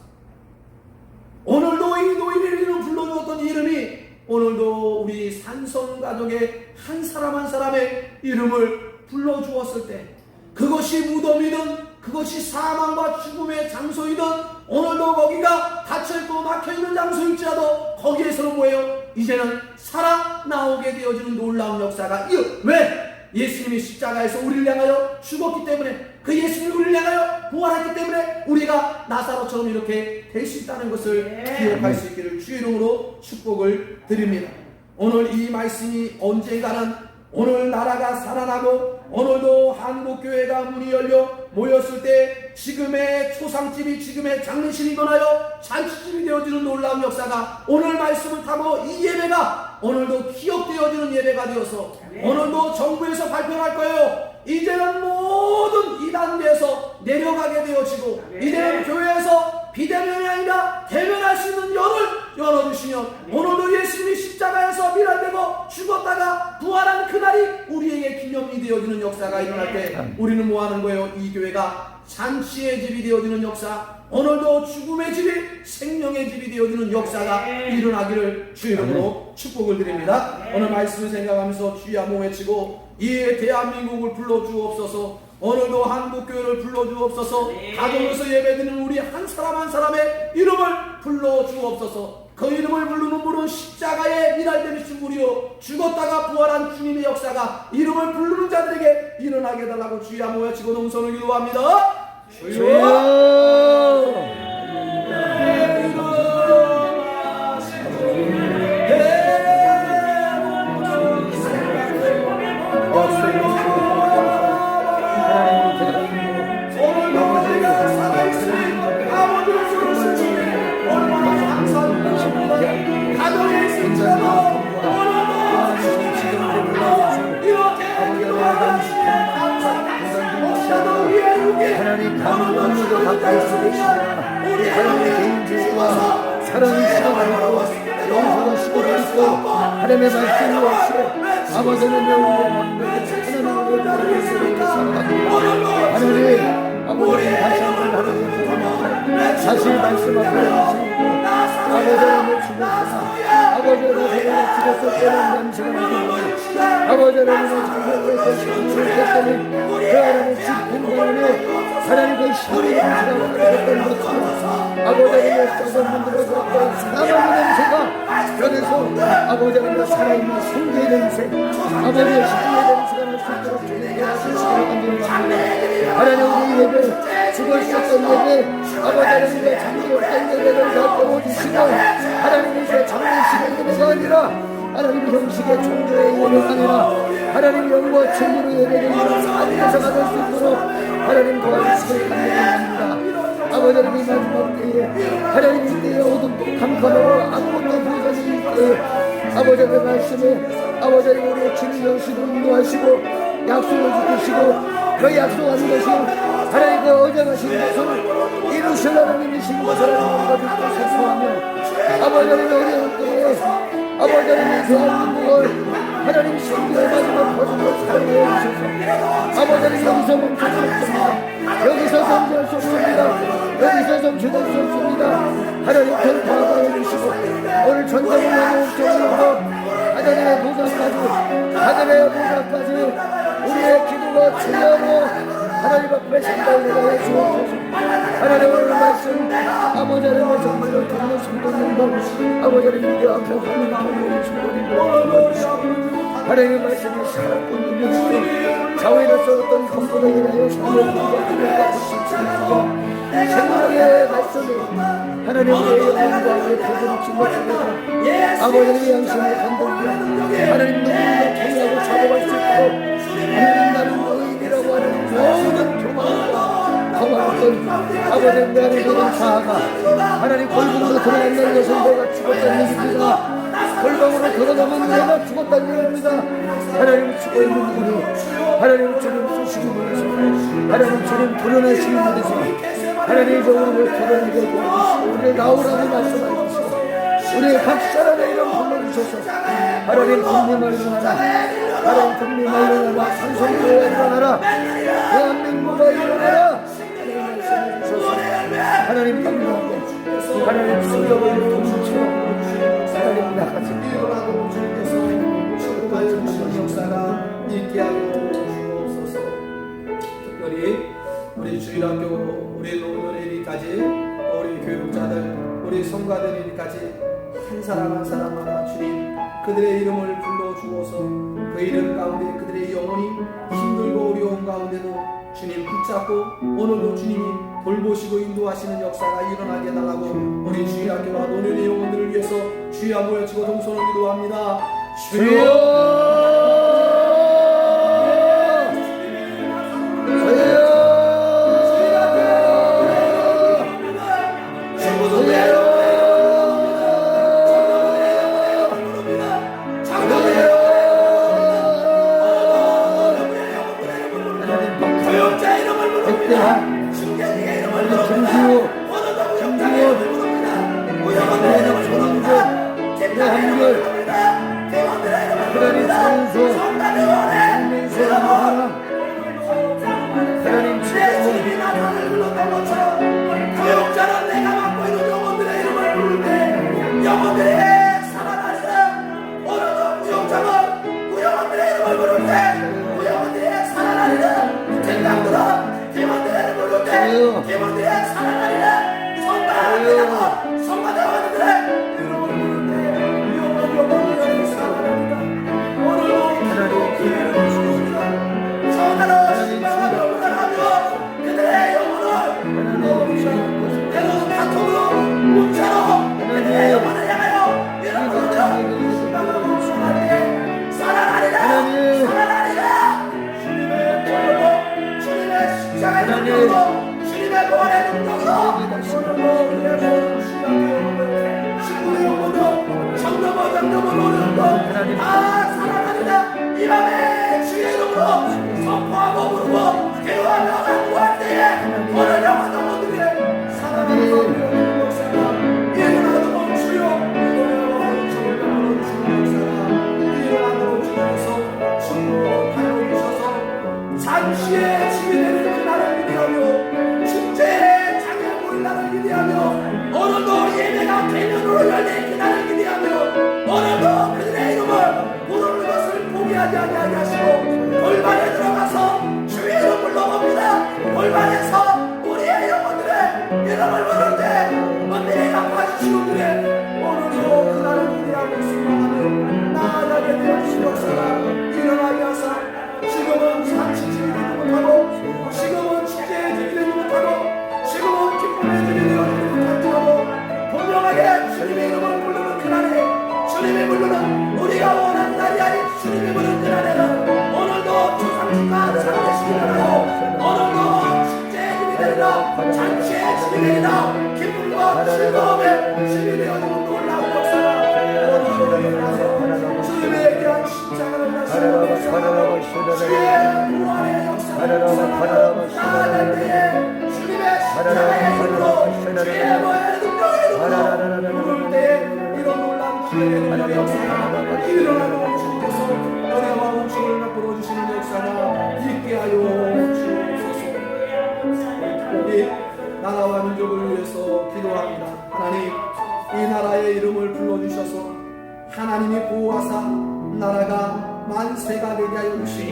오늘도 이 노일이라는 이름을 불러주었던 이름이 오늘도 우리 산성 가족의 한 사람 한 사람의 이름을 불러주었을 때, 그것이 무덤이든 그것이 사망과 죽음의 장소이든 오늘도 거기가 닫혀있고 막혀있는 장소일지라도 거기에서는 뭐예요? 이제는 살아나오게 되어지는 놀라운 역사가 왜? 예수님이 십자가에서 우리를 향하여 죽었기 때문에, 그 예수님이 우리를 향하여 부활했기 때문에 우리가 나사로처럼 이렇게 될 수 있다는 것을 기억할 수 있기를 주의 이름으로 축복을 드립니다. 오늘 이 말씀이 언젠가는 오늘 나라가 살아나고 오늘도 한국교회가 문이 열려 모였을 때 지금의 초상집이 지금의 장례식이 일어나여 잔치집이 되어지는 놀라운 역사가 오늘 말씀을 타고 이 예배가 오늘도 기억되어지는 예배가 되어서 오늘도 정부에서 발표할 거예요. 이제는 모든 이 단계에서 내려가게 되어지고 이제는 교회에서 비대면이 아니라 대면할 수 있는 열을 열어주시면 오늘도 예수님이 십자가에서 미랄되고 죽었다가 부활한 그날이 우리에게 기념이 되어지는 역사가 일어날 때 우리는 뭐하는 거예요? 이 교회가 잔치의 집이 되어지는 역사, 오늘도 죽음의 집이 생명의 집이 되어지는 역사가 일어나기를 주 이름으로 축복을 드립니다. 오늘 말씀을 생각하면서 주여 한번 외치고, 이 대한민국을 불러주옵소서, 오늘도 한국교회를 불러주옵소서, 가정에서 예배드리는 우리 한 사람 한 사람의 이름을 불러주옵소서. 그 이름을 부르는 분은 십자가에 미랄되신 분이요 죽었다가 부활한 주님의 역사가 이름을 부르는 자들에게 일어나게 해달라고 주여 한번 외치고 동선을 기도합니다.
하나님 강력함으로 가까이 있으시라. 하나님 개인들과 사랑의 시간을 있고 영성의 시간을 있고 하나님의 말씀이 없이 아버지는 영원히 하나님의 말씀을 살아갑니다. 하나님 아버지는 다시 한번 하나님 다시 말씀하고 해주시고 아버지는 죽었으나 아버지는 죽었을 때는 냄새가 나고 아버지는 죽었을 때는 그 하나님의 집행관에 하나님의 신의 냄새가 가득했던 것처럼 아버지의 썩은 문들어 들었던 사망의 냄새가 변해서 아버지의 살아있는 성계의 냄새 아버지의 신의 냄새가 날 수 있도록 주님께 하시기를 간절합니다. 하나님 우리 예배 죽었었던 예배 아버지의 잠들었던 예배를 다 깨워주시고 하나님의 장례식의 예배가 아니라 하나님 형식의 종교의 예배가 아니라 하나님 영과 진리로 예배를 안에서 받을 수 있도록 하나님 도와주시길 간절합니다. 아버지는 이 마지막 때에 하나님 이 때에 어둡고 캄캄하고 아무것도 보이지 않을 때에 아버지의 말씀에 아버지의 우리의 진리 영식으로 인도하시고 약속을 지키시고 그 약속하는 것이 하나님 그 어정하신 것을 이루실 하나님이신 것을 우리가 듣고 생소하며 아버지의 어려운 때에 아버지의 대한민국을 하나님 신비의 마지막 거듭을 사랑해 주셔서 아버지는 여기서 멈출 수 없습니다. 여기서 정지할 수 없습니다. 여기서 정치될 수 없습니다. 하나님 돌파하여 주시고 오늘 전쟁을 하는 하나님의 보좌까지 하늘의 보좌까지 우리의 기도가 주여로 하나님 앞에 상달되게 해주옵소서. 하나님 오늘 말씀 아버지 하나님의 정말로 듣는 성도님들 아버지 하나님께 앞에 하나님 보는 성도님들 도와주시고 하나님의 말씀이 살았고 능력있고 자원에서 어떤 건보다 인하여 성령의 공부를 받고 싶습니다. 생명의 말씀이 하나님 우리의 영혼과 우리의 부부를 찔러줍니다. 아버지 하나님의 양심을 건들며 하나님 눈물로 통하고 작업할 수 있고 하나님 나는 의인이라고 하는 모든 교만과 거만했던 아버지 하나님의 자아가 하나님 골방으로 들어간다는 것은 내가 죽었다는 얘기입니다. 골방으로 들어가면 내가 죽었다는 얘기입니다. 하나님 죽어있는 우리 하나님 주님 쓰시기 위해서 하나님 주님 드러내시기 위해서 하나님 이제 우리를 드러내게 도와주시고 우리를 나오라고 말씀해 주시고 우리의 각사람의 이름 불러주셔서 하나님 국민을 일어나라 하나님 국민을 일어나라 산성교회가 일어나라 대한민국가 일어나라 하나님 말씀해 주셔서 하나님 감사하고 하나님 성경을 통치하고 하나님 나가십니다.
일어나고 주님께서 축복하여 주시는 역사가 있게 하여 주옵소서. 특별히 우리 주일학교 우리 노년일까지 우리 교육자들 우리 성가들일까지 한 사람 한 사람마다 주님 그들의 이름을 불러주어서 그 이름 가운데 그들의 영혼이 힘들고 어려운 가운데도 주님 붙잡고 오늘도 주님이 돌보시고 인도하시는 역사가 일어나게 해달라고 우리 주일학교와 노년의 영혼들을 위해서 주여 모여지고 동선을 기도합니다. 주여 교육자는 내가 맡고 있는 영혼들의 이름을 부를 때 영혼들이 살아나리라. 오늘도 구영원들의 이름을 부를 때 구영원들이 살아나리라. 생각들어 팀원들의 이름을 부를 때 팀원들이 살아나리라. 성가대원들의 이름을 부를 때 영원들이 살아나리라. 오늘도
하나님
사랑합니다. 이 밤에 주의 이름으로 선포하고 부르고 기도하며 간구할 때에 오늘 영원 영혼들의 사랑하는 성령 역사가 일어나도록 주여 일어나도록 주님께서 충분하여 주셔서 잠시의 지혜를 그날을 기대하며 축제의 장애물 날을 기대하며 오늘도 예배가 대면으로 열린 그날을 기대하며 오늘도 그들의 이름을 부르는 것을 포기하지 아니하게 하시고 골반에 들어가서 주의 이름 불러봅니다. 골반에서 우리의 영혼들의 이름을 부를 때 은밀히 갚아주시고 그래 오늘도 그날을 기대하고 순종하며 나아가게 되어 주시옵소서. 일어나게 하사 지금은 잠시 지내지 못하고 지금은 축제에 지내지 못하고 지금은 기쁨에 지내지 못하고 분명하게 주님의 이름을 부르는 그날에 주님이 부르는 우리가 원하는 날이 아닌 주님이 부르는 그날에는 오늘도 조상주가 장례식이 일어나고 오늘도 축제의 집이 되리라 잔치의 집이 되리라 기쁨과 즐거움에 집이 되어지는 놀라운 역사가 오늘도 일어나서 주님의 귀한 십자가를 나시는 역사가 주의 부활의 역사가 나아갈 때에 주님의 십자가의 힘으로 주의 부활의 능력의 힘으로 부를 때에 이런 놀라운 기회의 능력의 역사가 일어나는 주님께서 은혜와 음식을 베풀어 주시는 역사가 있게 하여 주옵소서. 우리 나라와 민족을 위해서 기도합니다. 하나님 이 나라의 이름을 불러주셔서 하나님이 보호하사 나라가 만세가 되게 하여 주시고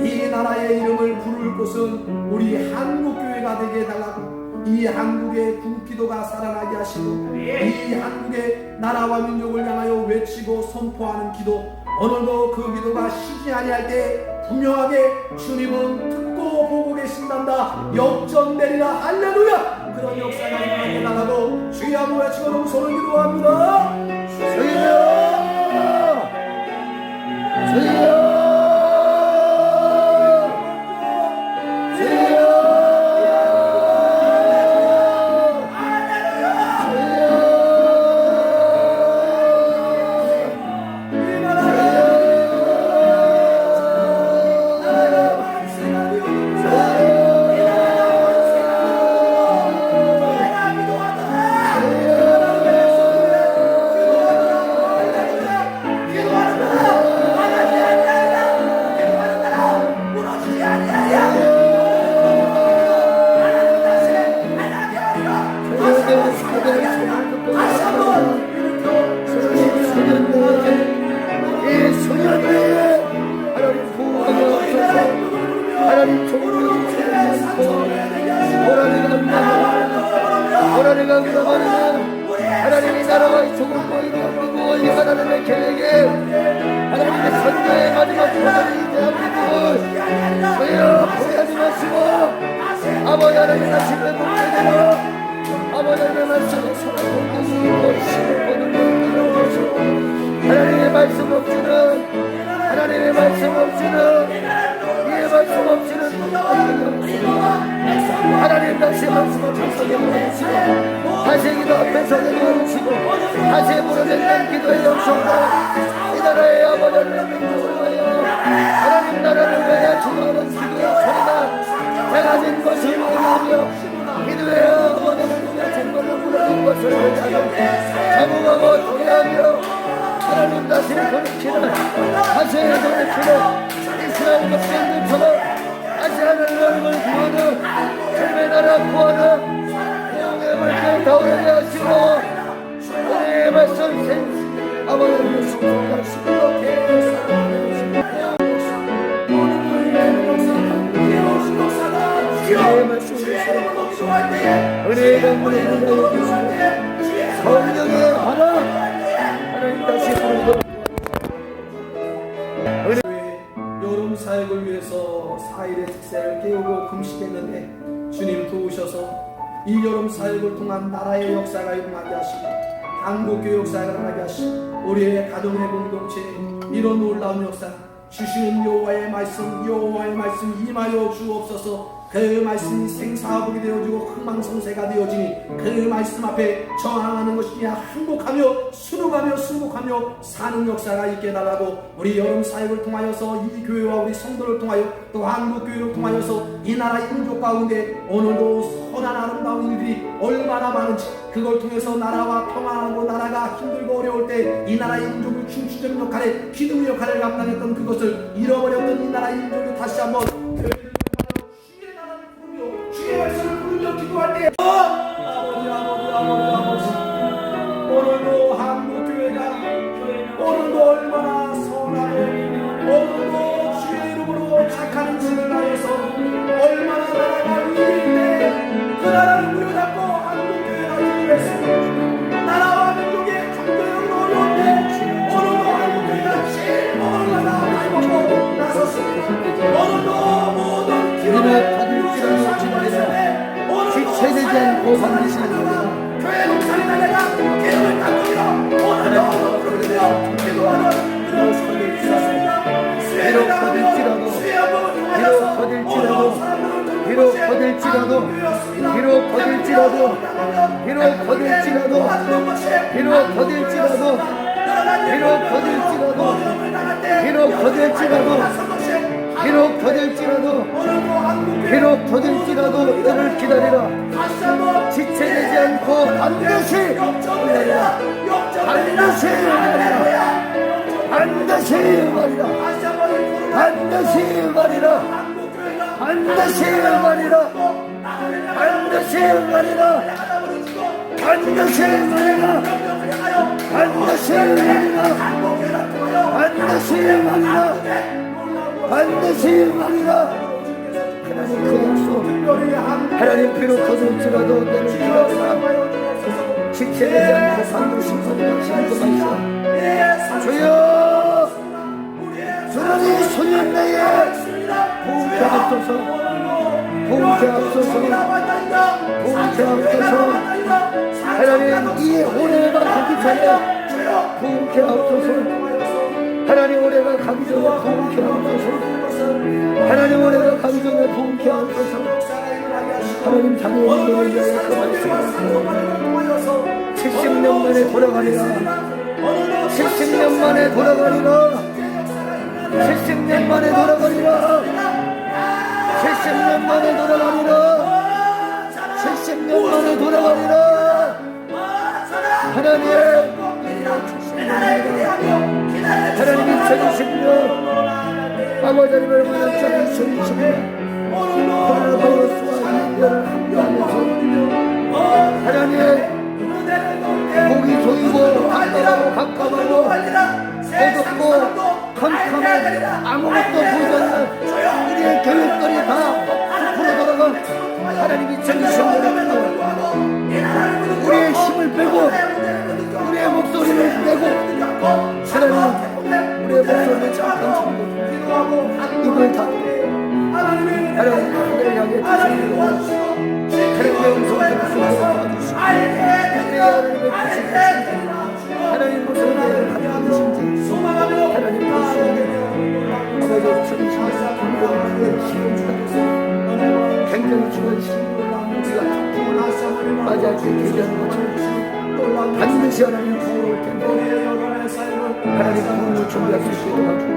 이 나라의 이름을 부를 곳은 우리 한국교회가 되게 해달라고 이 한국의 국기도가 살아나게 하시고 이 한국의 나라와 민족을 향하여 외치고 선포하는 기도 오늘도 그 기도가 쉬지 아니할 때 분명하게 주님은 듣고 보고 계신단다 역전되리라 할렐루야 그런 역사가 일어나게 나가도 주여 한번 외치고 넘소를 기도합니다.
하나님의 나라가 조금 보이고 이 하나님의 계획에 하나님의 선교의 마지막 도전이 대한민국을 저희를 포기하지 마시고 아버지 하나님 다시 회복되도록 아버지 하나님의 말씀에 손을 공격이고 힘을 보는 하나님의 말씀 없이는 하나님의 말씀 없이는 이의 말씀 없이는 하나님 다시 말씀 앞에서 영원하시고 다시 기도 앞에서 영원하시고 다시 부르짖는 기도의 영성과 이 나라의 아버지 하나님 민족을 위하여 하나님 나라를 위하여 주어하는 기도의 소리가 작아진 것을 의미하며 기도의 아버지 하나님의 정말로 부르는 것을 의미하며 자부하고 통회하며 하나님 다시 돌이키는 다시 돌이키는 이스라엘 백성들처럼 다시 하나님 얼굴 구하는 삶의 나라 구하는 공의 물결 타오르게 하시고 은혜의 말씀 생 아버지의 승리하시고 은혜의 강물에 성령의 하나 하나님 다시 부르고
여름 사역을 위해서 4일의 특세를 깨우고 금식했는데 주님 도우셔서 이 여름 사역을 통한 나라의 역사가 일어나게 하시고 한국교회 역사가 일어나게 하시고 우리의 가정의 공동체에 이런 놀라운 역사 주시는 여호와의 말씀 임하여 주옵소서. 그 말씀이 생사화복이 되어지고 흥망성쇠가 되어지니 그 말씀 앞에 저항하는 것이 그냥 항복하며 순응하며 사는 역사가 있게 해달라고 우리 여름 사역을 통하여서 이 교회와 우리 성도를 통하여 또 한국교회를 통하여서 이 나라 인족 가운데 오늘도 선한 아름다운 일들이 얼마나 많은지 그걸 통해서 나라와 평안하고 나라가 힘들고 어려울 때 이 나라 인족의 중추적 역할에 기둥 역할을 감당했던 그것을 잃어버렸던 이 나라 인족이 다시 한번 주의 나라를 부르며 주의 말씀을 부르며 기도할 때 아버지 오늘도 한국교회가 오늘도 얼마나 선하고 오늘도 주의 이름으로 착한 짓을 하여서 얼마나 나라가 위기인데 그 나라를 부여잡고 한국교회가 기도했습니다. 나라와 민족의 강도력을 어려울 때 오늘도 한국교회가 제일 얼마나 많이 먹고 나섰습니다. 오늘도 모든 기도를
지체되지 않고 반드시는
교회 목사님 내가 기름을 닦으며 오늘도 부르며 기도하는 그런 성경이 있었습니다.
비록 더딜지라도 너를 기다리라. 지체되지 않고 반드시 응하리라. 반드시 응하리라. 반드시 응하리라. 반드시 응하리라. 반드시 응하리라. 반드시 응하리라. 반드시 응하리라. 반드시 응하리라. 반드시 응하리라. 반드시 응하리라. 하나님 그 약속 하나님 비록 거둘지라도 너를 기다리라. 지체되지 않고 반드시 응하리라. 주여 주님 손님 내에 보게 앞서서 보게 앞서서 보게 앞서서 하나님 이 올해가 가기 전에 보게 앞서서 하나님 올해가 가기 전에 보게 앞서서 하나님 올해가 가기 전에 보게 앞서서 하나님 자녀의 위하여 그 말씀을 70년 만에 돌아가리라. 70년 만에 돌아가리라. 70년 만에 돌아가리라. 70년 만에 돌아가리라. 70년 만에 돌아가리라. 하나님 하나님 2020년 아버지 하나님을 만났던 2020년 코로나바이러스와 인연을 함께하면서 하나님 목이 조이고 갑갑하고 어둡고 캄캄해 아무것도 보이지 않는 우리의 계획들이 다 부풀어 돌아간 하나님이 2020년을 우리의 힘을 빼고 우리의 목소리를 빼고 하나님 우리의 목소리를 잠깐 입을 닫고 하나님 하늘을 향해 주시고 하나님의 음성을 들으시고 하나님 목소리를 가지고 계신지 하나님 목소리를 아버지 천리시면서 굉장히 중요한 시간을 우리가 탁구를 맞이할 때 대비하는 것처럼 반드시 하나님 구원을 올 텐데 하나님 구원을 준비할 수 있게 도와주고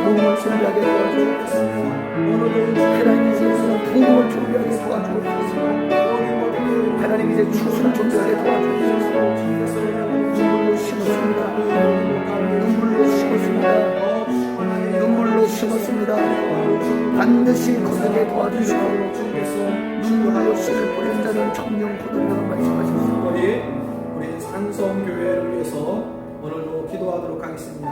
구원을 준비하게 도와주고 하나님 이제 구원을 준비하게 도와주고 하나님 이제 추수를 준비하게 도와주고 눈물로 심었습니다. 눈물로 심었습니다. 눈물로 심었습니다. 반드시 거두게 도와주시고 눈물로 씨를 뿌린 자는 청령 거둔다고 말씀하셨습니다.
우리 산성교회를 위해서 오늘도 기도하도록 하겠습니다.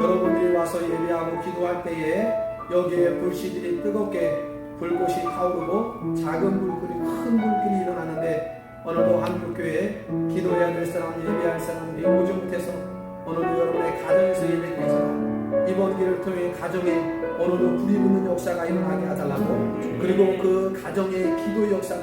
여러분들이 와서 예배하고 기도할 때에 여기에 불씨들이 뜨겁게 불꽃이 타오르고 작은 불길이 큰 불길이 일어나는데 오늘도 한국교회에 기도해야 될 사람, 예배할 사람들이 오지 못해서 오늘도 여러분의 가정에서 예배드리잖아. 이번 기회를 통해 가정에 오늘도 불이 붙는 역사가 일어나게 해달라고 그리고 그 가정의 기도 역사가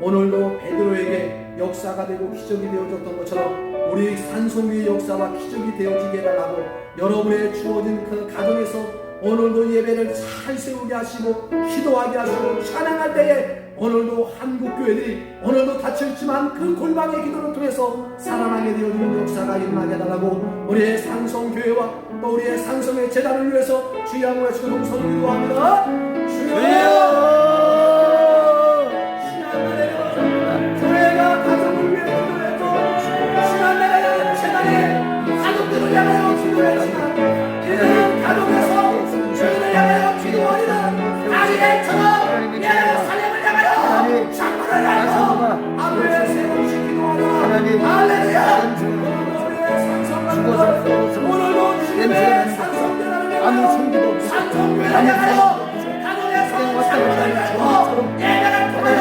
오늘도 베드로에게 역사가 되고 기적이 되어졌던 것처럼 우리 산송교의 역사와 기적이 되어지게 해달라고 여러분의 주어진 그 가정에서 오늘도 예배를 잘 세우게 하시고 기도하게 하시고 찬양할 때에 오늘도 한국교회들이 오늘도 닫혀있지만 그 골방의 기도를 통해서 살아나게 되어지는 역사가 일어나게 해달라고 우리의 상성교회와 또 우리의 상성의 재단을 위해서 주여 한번 외치고 동성 기도합니다. 주여! 교회가 가정을 위해 기도했고 신앙나라의 재단에 가족들을 향하여 기도했지만 이제는 가족에서 주님을 향하여 기도하리라. 아리엘처럼 예루살렘을 향하여 장로를 향하여 하루에 세 번씩 기도하리라. 할렐루야. 우리의 상성가족들 오늘도 주님의 상성대단을
아무
향하여
성기도 없이
상성교회를 향하여 가정에서 장로를 향하여 예배를 통하여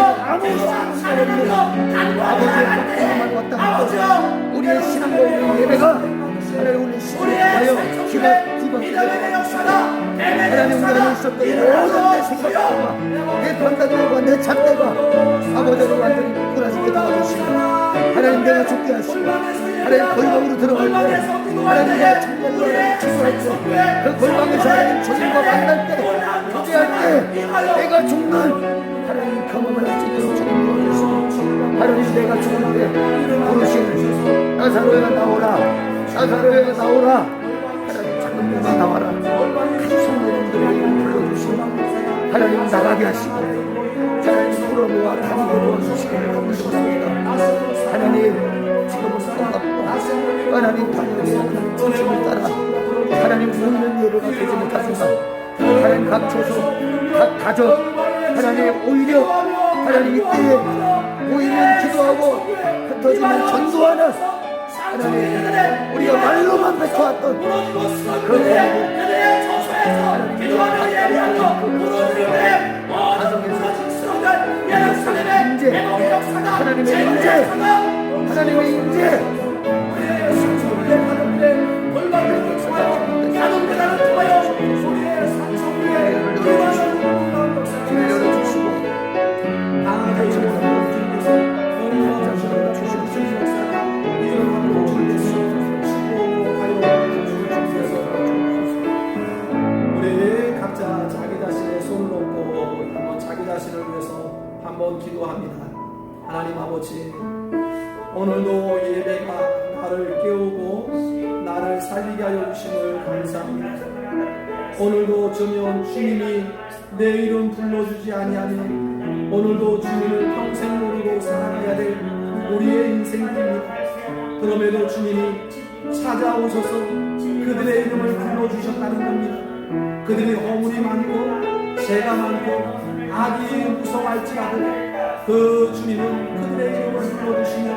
아버지의
우리의 신앙과 우리의 예배가 하나님 우리 신앙하여
믿음의 역사가
하나님 우리가 있었던 모든 내 생각과 내 판단과 내 잣대가 아버지로 완전히 꾸꾸라지게 도와주시고 하나님 내가 죽게 하시고 하나님 골방으로 들어갈 때 하나님 내가 정말로 기도할 때그 골방에서 하나님 주님과 만날 때 교제할 때 내가 죽는 하나님 경험을 할 수 있도록 주님 도와주시고 하나님 내가 죽을 때 부르시는 나사로야 나오라 나사로야 나오라 하나님 작은 내가 나와라 성도님들의 이름 불러주시고 하나님 나가게 하시고 하나님 부러움과 감격을 도와주시기를 감사합니다. 하나님 지금은 반갑고 하나님 당연히 주님을 따라 하나님 모이는 예배가 되지 못하지만 하나님 각 처소 각 가정 하나님 오히려 하나님 이때에 모이면 기도하고 흩어지면 전도하는 하나님 우리가 말로만 뱉어왔던 그 인재 하나님의 인재 하나님의 인재
기도합니다. 하나님 아버지 오늘도 예배가 나를 깨우고 나를 살리게 하여 주심을 감사합니다. 오늘도 저면 주님이 내 이름 불러주지 아니하면 오늘도 주님을 평생 모르고 살아가야 될 우리의 인생입니다. 그럼에도 주님이 찾아오셔서 그들의 이름을 불러주셨다는 겁니다. 그들이 허물이 많고 죄가 많고 악이 무성할지라도 그 주님은 그들의 이름을 불러주시며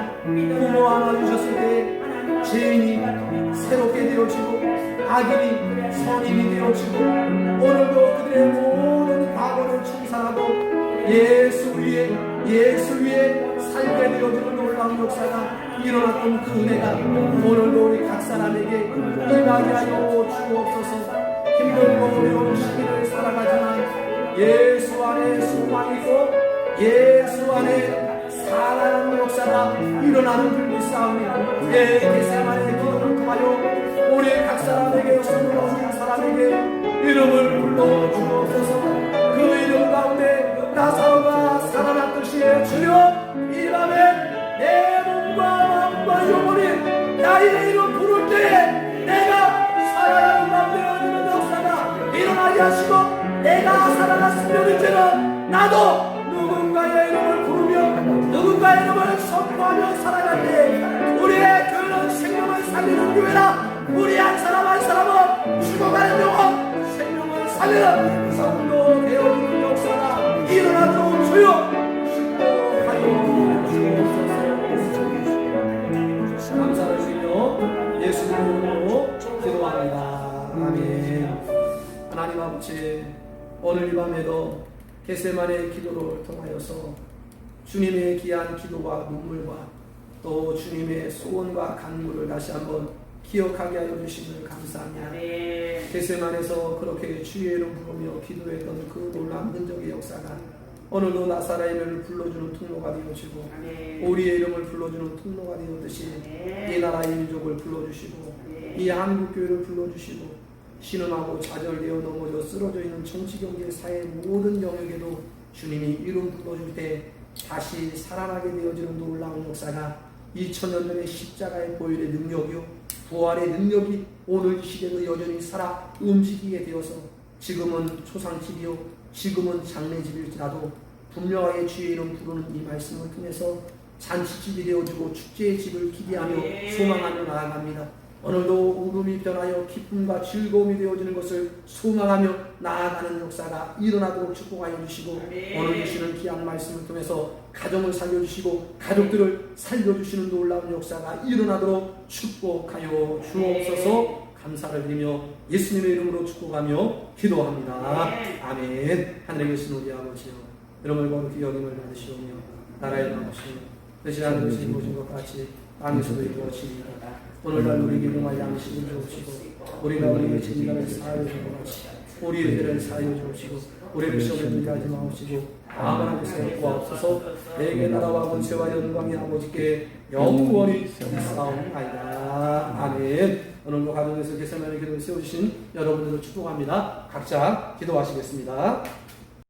부모 안아주셨을 때 죄인이 새롭게 되어지고 악인이 선인이 되어지고 오늘도 그들의 모든 과거를 청산하고 예수 위에 살게 되어지는 놀라운 역사가 일어났던 그 은혜가 오늘도 우리 각 사람에게 임하게 하여 주옵소서. 힘들고 어려운 시기를 살아가지만 예수 안에 소망이 있고 예수 안에 살아가는 역사가 일어나는 줄 믿사오니 게세마의 기도를 통하여 우리 각 사람에게 손으로 사람에게 이름을 불러주옵소서. 그 이름 가운데 나사로가 살아났듯이 주여 이 밤에 내 몸과 마음과 영혼이 나의 이름 부를 때에 내가 살아가는 밤 되어지는 역사가 일어나게 하시고 내가 살아났으면 이제는 나도 누군가의 이름을 부르며 누군가의 이름을 선포하며 살아갈 때 우리의 교회는 생명을 살리는 교회라. 우리 한 사람 한 사람은 죽어가는 영혼 생명을 살리는 성도 되어지는 역사가 일어나도록 주여 축복하여 주옵소서. 감사를 드리며 예수님 이름으로 기도합니다. 아멘. 하나님 아버지 오늘 이 밤에도 겟세마네의 기도를 통하여서 주님의 귀한 기도와 눈물과 또 주님의 소원과 간구를 다시 한번 기억하게 하여 주심을 감사합니다. 겟세마네에서 그렇게 주의 이름 부르며 기도했던 그 놀라운 흔적의 역사가 오늘도 나사렛을 불러주는 통로가 되어지고 우리의 이름을 불러주는 통로가 되었듯이 이 나라의 민족을 불러주시고 이 한국교회를 불러주시고 신음하고 좌절되어 넘어져 쓰러져 있는 정치, 경제, 사회 모든 영역에도 주님이 이름 불러줄 때 다시 살아나게 되어지는 놀라운 역사가 2000년 전의 십자가의 보혈의 능력이요 부활의 능력이 오늘 이 시대도 여전히 살아 움직이게 되어서 지금은 초상집이요 지금은 장례집일지라도 분명하게 주의 이름 부르는 이 말씀을 통해서 잔치집이 되어지고 축제의 집을 기대하며 소망하며 나아갑니다. 오늘도 울음이 변하여 기쁨과 즐거움이 되어지는 것을 소망하며 나아가는 역사가 일어나도록 축복하여 주시고 오늘 주시는 귀한 말씀을 통해서 가정을 살려주시고 가족들을 살려주시는 놀라운 역사가 일어나도록 축복하여 주옵소서. 감사를 드리며 예수님의 이름으로 축복하며 기도합니다. 아멘. 하늘에 계신 우리 아버지여 이름을 거룩히 여김을 받으시오며 나라의 나오시며 뜻이 하늘에서 이루어진 것 같이 땅에서도 이루어지리이다. 오늘날 우리에게 용할 양식을 주옵시고 우리가 우리에게 진 자를 사하여 준 것 같이 우리의 죄를 사하여 주옵시고 우리의 시험에 들게 하지 마옵시고 다만 하기서 구하옵소서. 내게 나라와 권세와 영광이 아버지께 영원히 있사옵나이다. 아멘. 오늘도 가정에서 개선하는 기도를 세워주신 여러분들을 축복합니다. 각자 기도하시겠습니다.